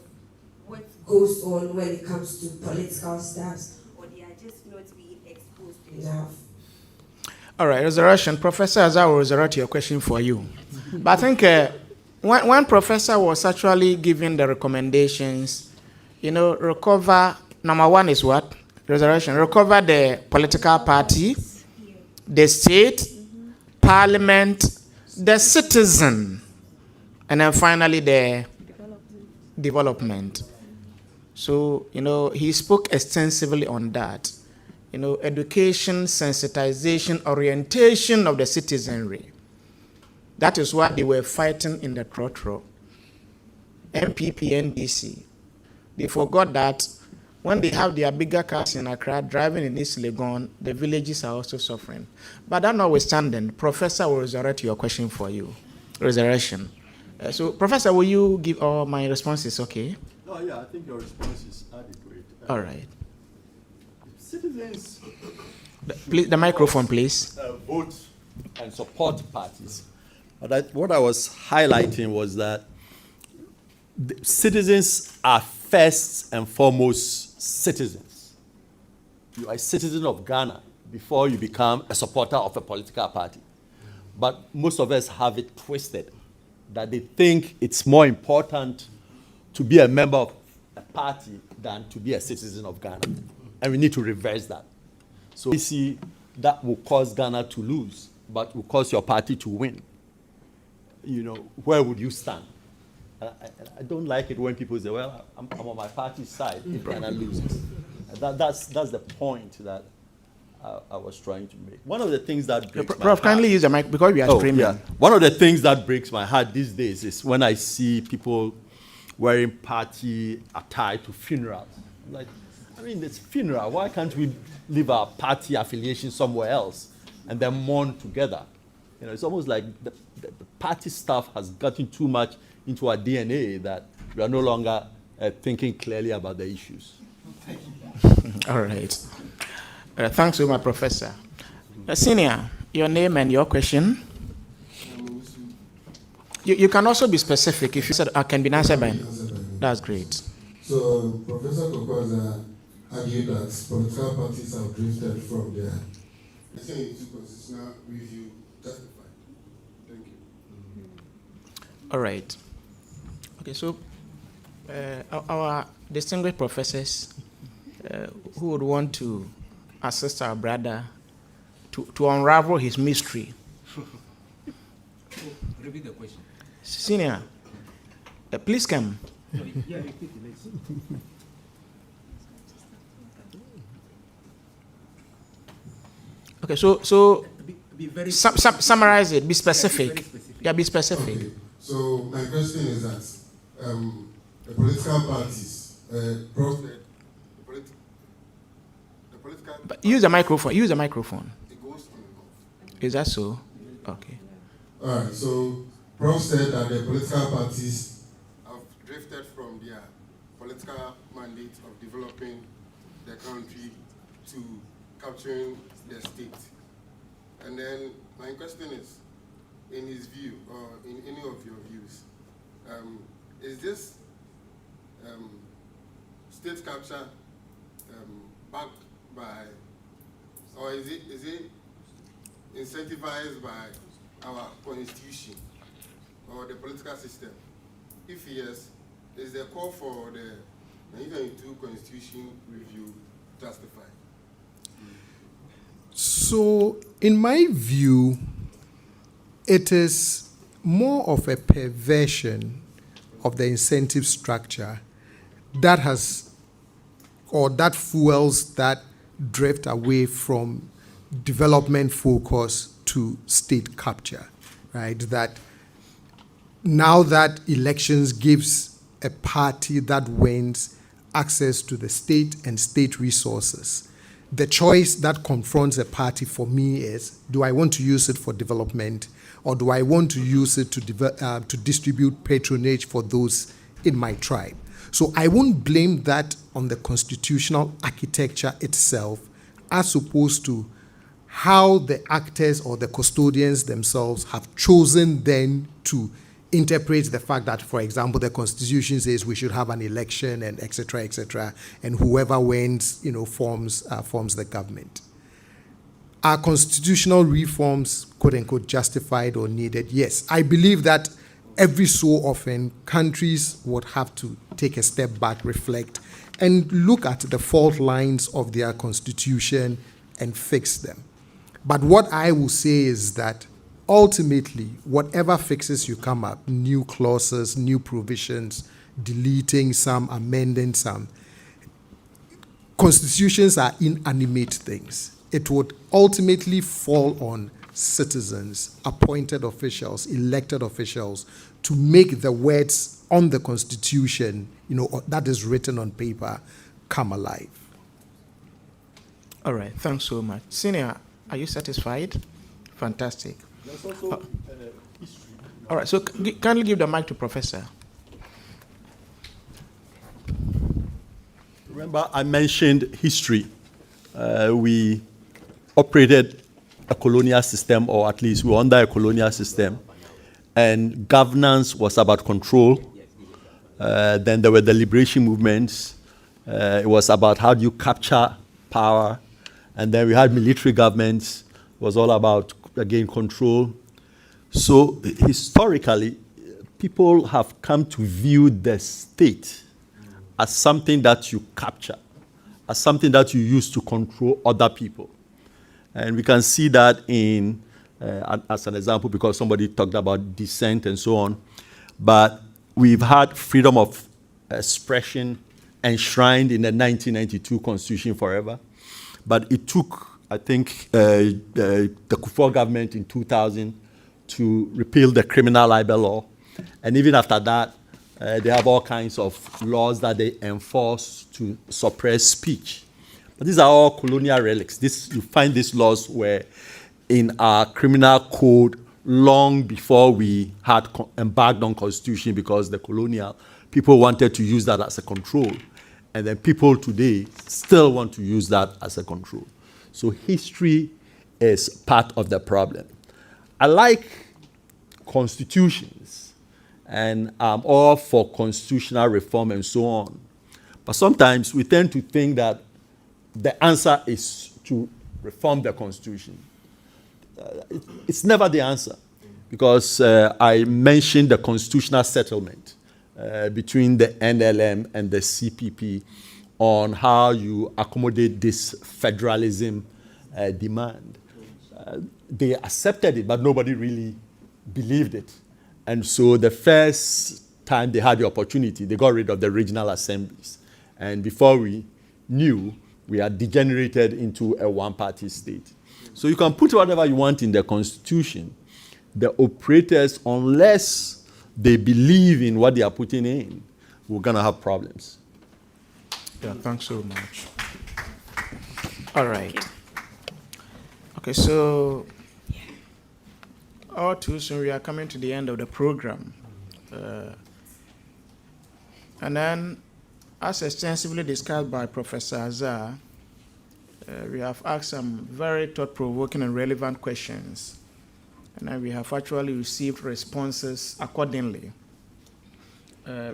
I: what goes on when it comes to political staffs, or they are just not being exposed enough?
A: All right, resurrection. Professor Azar will resurrect your question for you. But I think when Professor was actually giving the recommendations, recover, number one is what? Resurrection. Recover the political party, the state, parliament, the citizen, and then finally the development. So, he spoke extensively on that. Education, sensitization, orientation of the citizenry. That is what they were fighting in the trotro. MPP, NDC. They forgot that When they have their bigger cars in Accra, driving in East Legon, the villages are also suffering. But that notwithstanding, Professor will resurrect your question for you. Resurrection. So, Professor, will you give all my responses? Okay.
B: No, yeah, I think your response is adequate.
A: All right.
B: Citizens
A: Please, the microphone, please.
B: vote and support parties. But what I was highlighting was that the citizens are first and foremost citizens. You are a citizen of Ghana before you become a supporter of a political party. But most of us have it twisted, that they think it's more important to be a member of a party than to be a citizen of Ghana. And we need to reverse that. So we see that will cause Ghana to lose, but will cause your party to win. You know, where would you stand? I don't like it when people say, well, I'm on my party's side if Ghana loses. That's the point that I was trying to make. One of the things that breaks my
A: Prof,
B: heart,
A: kindly use the mic because we are streaming.
B: yeah. One of the things that breaks my heart these days is when I see people wearing party attire to funerals. I'm like, I mean, it's funeral. Why can't we leave our party affiliation somewhere else and then mourn together? You know, it's almost like the party stuff has gotten too much into our DNA that we are no longer thinking clearly about the issues.
A: All right. Thanks so much, Professor. Senior, your name and your question. You can also be specific if you said can be answered by. That's great.
H: So Professor Kwaku Azar argued that political parties have drifted from their constitutional review justified. Thank you.
A: All right. Okay, so our distinguished professors who would want to assist our brother to unravel his mystery.
C: Repeat the question.
A: Senior, please come. Okay, so
H: Be very
A: summarize it. Be specific.
H: Be very specific.
A: Yeah, be specific.
H: Okay. So my question is that the political parties, Prof, the political.
A: But use the microphone. Use the microphone.
H: It goes on and off.
A: Is that so? Okay.
H: All right. So Prof said that the political parties have drifted from their political mandate of developing the country to capturing the state. And then my question is, in his view, or in any of your views, is this state capture backed by, or is it incentivized by our constitution or the political system? If yes, is the call for the 1992 constitution review justified?
E: So, in my view, it is more of a perversion of the incentive structure that has, or that fuels that drift away from development focus to state capture, right? That now that elections gives a party that wins access to the state and state resources, the choice that confronts a party for me is, do I want to use it for development, or do I want to use it to distribute patronage for those in my tribe? So I won't blame that on the constitutional architecture itself, as opposed to how the actors or the custodians themselves have chosen then to interpret the fact that, for example, the Constitution says we should have an election and et cetera, and whoever wins, forms the government. Are constitutional reforms, quote unquote, justified or needed? Yes, I believe that every so often countries would have to take a step back, reflect, and look at the fault lines of their constitution and fix them. But what I will say is that ultimately, whatever fixes you come up, new clauses, new provisions, deleting some, amending some, constitutions are inanimate things. It would ultimately fall on citizens, appointed officials, elected officials, to make the words on the constitution, that is written on paper, come alive.
A: All right, thanks so much. Senior, are you satisfied? Fantastic.
B: There's also history.
A: All right, so kindly give the mic to Professor.
B: Remember, I mentioned history. We operated a colonial system, or at least we were under a colonial system, and governance was about control. Then there were the liberation movements. It was about how do you capture power. And then we had military governments. It was all about, again, control. So historically, people have come to view the state as something that you capture, as something that you use to control other people. And we can see that in, as an example, because somebody talked about dissent and so on. But we've had freedom of expression enshrined in the 1992 Constitution forever. But it took, I think, the Kufuor government in 2000 to repeal the criminal libel law. And even after that, they have all kinds of laws that they enforce to suppress speech. But these are all colonial relics. You find these laws were in our criminal code long before we had embarked on Constitution, because the colonial people wanted to use that as a control. And then people today still want to use that as a control. So history is part of the problem. I like constitutions, and I'm all for constitutional reform and so on. But sometimes we tend to think that the answer is to reform the Constitution. It's never the answer, because I mentioned the constitutional settlement between the NLM and the CPP on how you accommodate this federalism demand. They accepted it, but nobody really believed it. And so the first time they had the opportunity, they got rid of the regional assemblies. And before we knew, we had degenerated into a one-party state. So you can put whatever you want in the Constitution. The operators, unless they believe in what they are putting in, we're going to have problems.
A: Yeah, thanks so much. All right. Okay, so all too soon we are coming to the end of the program. And then, as extensively discussed by Professor Azar, we have asked some very thought-provoking and relevant questions. And then we have actually received responses accordingly.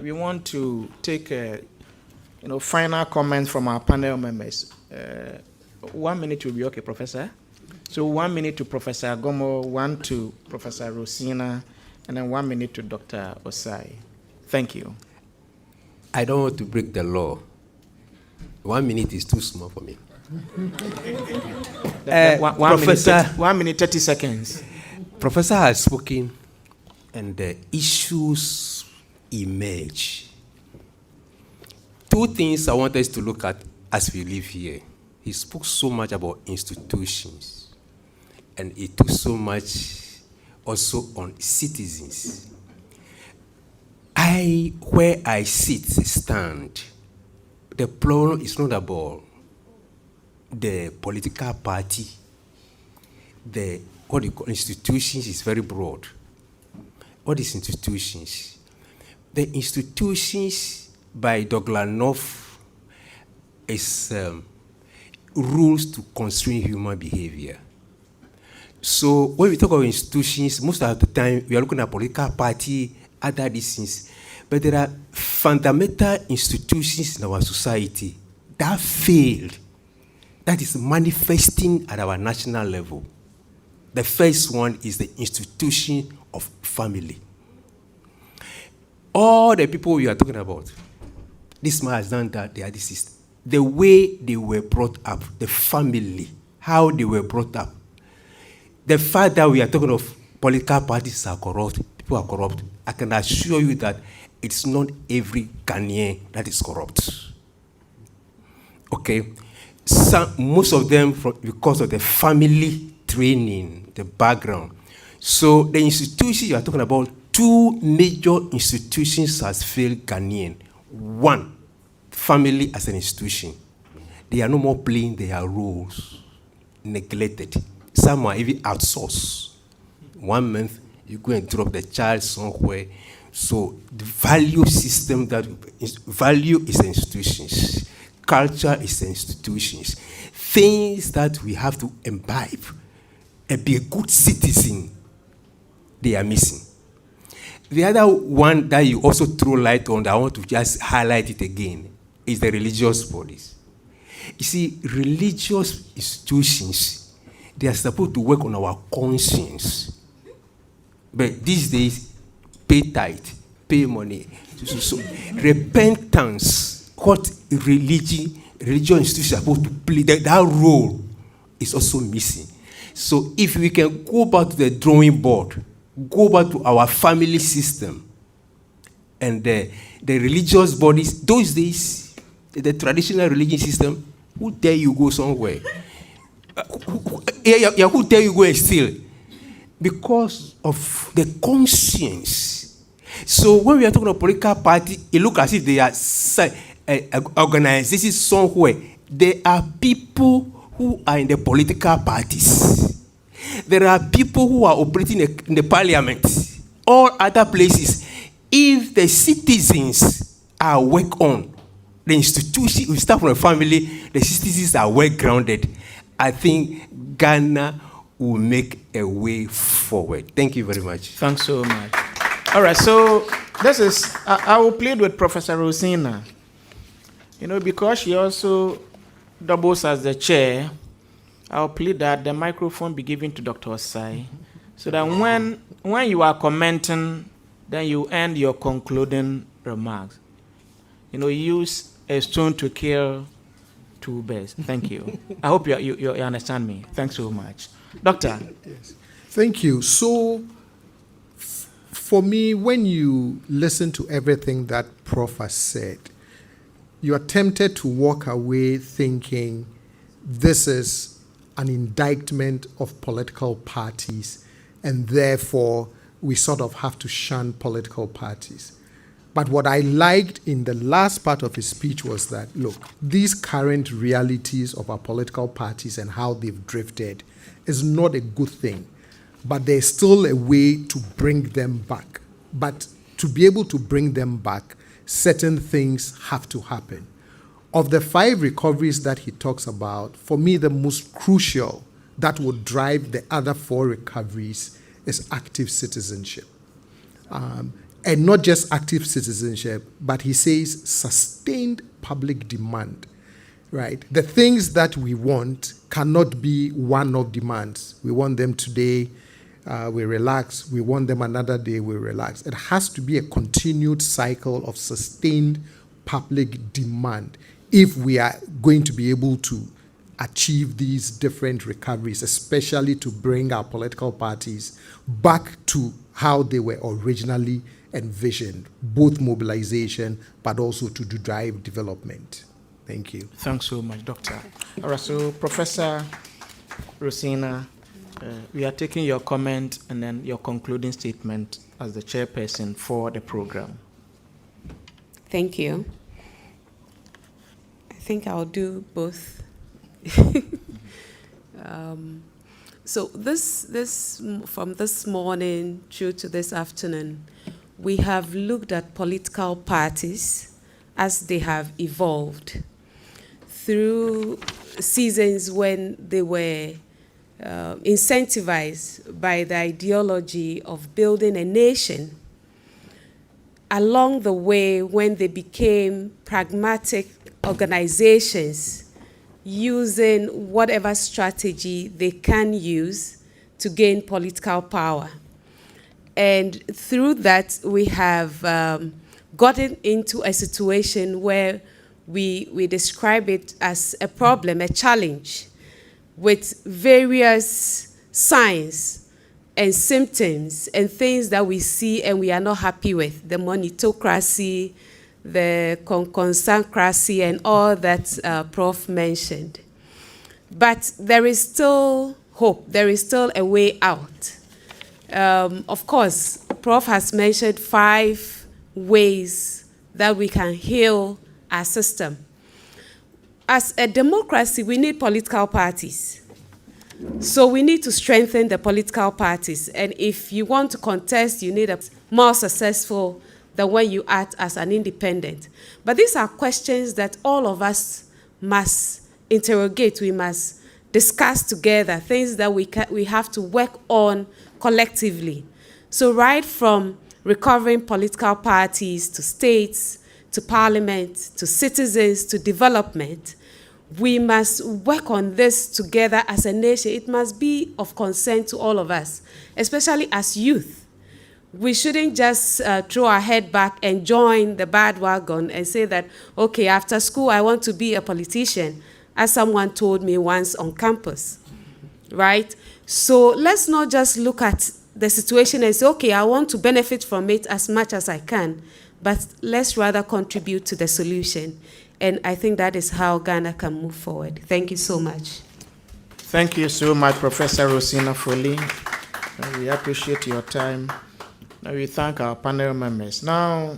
A: We want to take final comments from our panel members. 1 minute will be okay, Professor. So 1 minute to Professor Agomo, 1 to Professor Rosina, and then 1 minute to Dr. Osai. Thank you.
C: I don't want to break the law. 1 minute is too small for me.
A: 1 minute, 30 seconds.
C: Professor has spoken, and the issues emerge. Two things I want us to look at as we live here. He spoke so much about institutions, and he took so much also on citizens. Where I stand, the problem is not about the political party. What you call institutions is very broad. What is institutions? The institutions by Douglas North is rules to constrain human behavior. So when we talk about institutions, most of the time we are looking at political party, other these things. But there are fundamental institutions in our society that failed, that is manifesting at our national level. The first one is the institution of family. All the people we are talking about, this man has done that, they are deceased. The way they were brought up, the family, how they were brought up. The fact that we are talking of political parties are corrupt, people are corrupt, I can assure you that it's not every Ghanaian that is corrupt. Okay? Most of them because of the family training, the background. So the institutions you are talking about, two major institutions has failed Ghanaian. One, family as an institution, they are no more playing their roles, neglected. Some are even outsourced. 1 month, you go and drop the child somewhere. So the value system value is institutions, culture is institutions, things that we have to imbibe and be a good citizen, they are missing. The other one that you also throw light on, that I want to just highlight it again, is the religious bodies. You see, religious institutions, they are supposed to work on our conscience. But these days, pay tithe, pay money. So repentance, what religion institutions are supposed to play, that role is also missing. So if we can go back to the drawing board, go back to our family system, and the religious bodies, those days, the traditional religion system, who dare you go somewhere? Who dare you go and steal? Because of the conscience. So when we are talking about political party, it looks as if they are organizations somewhere. There are people who are in the political parties. There are people who are operating in the parliament, all other places. If the citizens are work on, the institution, we start from a family, the citizens are well grounded, I think Ghana will make a way forward. Thank you very much.
A: Thanks so much. All right, so this is, I will plead with Professor Rosina. You know, because she also doubles as the chair, I'll plead that the microphone be given to Dr. Osai, so that when you are commenting, then you end your concluding remarks. You know, use a stone to kill two birds. Thank you. I hope you understand me. Thanks so much. Doctor.
E: Yes. Thank you. So, for me, when you listen to everything that Prof has said, you are tempted to walk away thinking this is an indictment of political parties, and therefore we sort of have to shun political parties. But what I liked in the last part of his speech was that, look, these current realities of our political parties and how they've drifted is not a good thing. But there's still a way to bring them back. But to be able to bring them back, certain things have to happen. Of the 5 recoveries that he talks about, for me, the most crucial that would drive the other 4 recoveries is active citizenship. And not just active citizenship, but he says sustained public demand, right? The things that we want cannot be one-off demands. We want them today, we relax. We want them another day, we relax. It has to be a continued cycle of sustained public demand if we are going to be able to achieve these different recoveries, especially to bring our political parties back to how they were originally envisioned, both mobilization, but also to drive development. Thank you.
A: Thanks so much, Doctor. All right, so Professor Rosina, we are taking your comment and then your concluding statement as the chairperson for the program.
D: Thank you. I think I'll do both. So this from this morning through to this afternoon, we have looked at political parties as they have evolved through seasons when they were incentivized by the ideology of building a nation. Along the way, when they became pragmatic organizations using whatever strategy they can use to gain political power. And through that, we have gotten into a situation where we describe it as a problem, a challenge, with various signs and symptoms and things that we see and we are not happy with. The monetocracy, the consancracy, and all that Prof mentioned. But there is still hope. There is still a way out. Of course, Prof has mentioned 5 ways that we can heal our system. As a democracy, we need political parties. So we need to strengthen the political parties. And if you want to contest, you need a more successful than when you act as an independent. But these are questions that all of us must interrogate. We must discuss together, things that we have to work on collectively. So right from recovering political parties to states, to parliament, to citizens, to development, we must work on this together as a nation. It must be of concern to all of us, especially as youth. We shouldn't just throw our head back and join the bandwagon and say that, okay, after school, I want to be a politician, as someone told me once on campus, right? So let's not just look at the situation and say, okay, I want to benefit from it as much as I can, but let's rather contribute to the solution. And I think that is how Ghana can move forward. Thank you so much.
A: Thank you so much, Professor Rosina Foley. We appreciate your time. We thank our panel members. Now,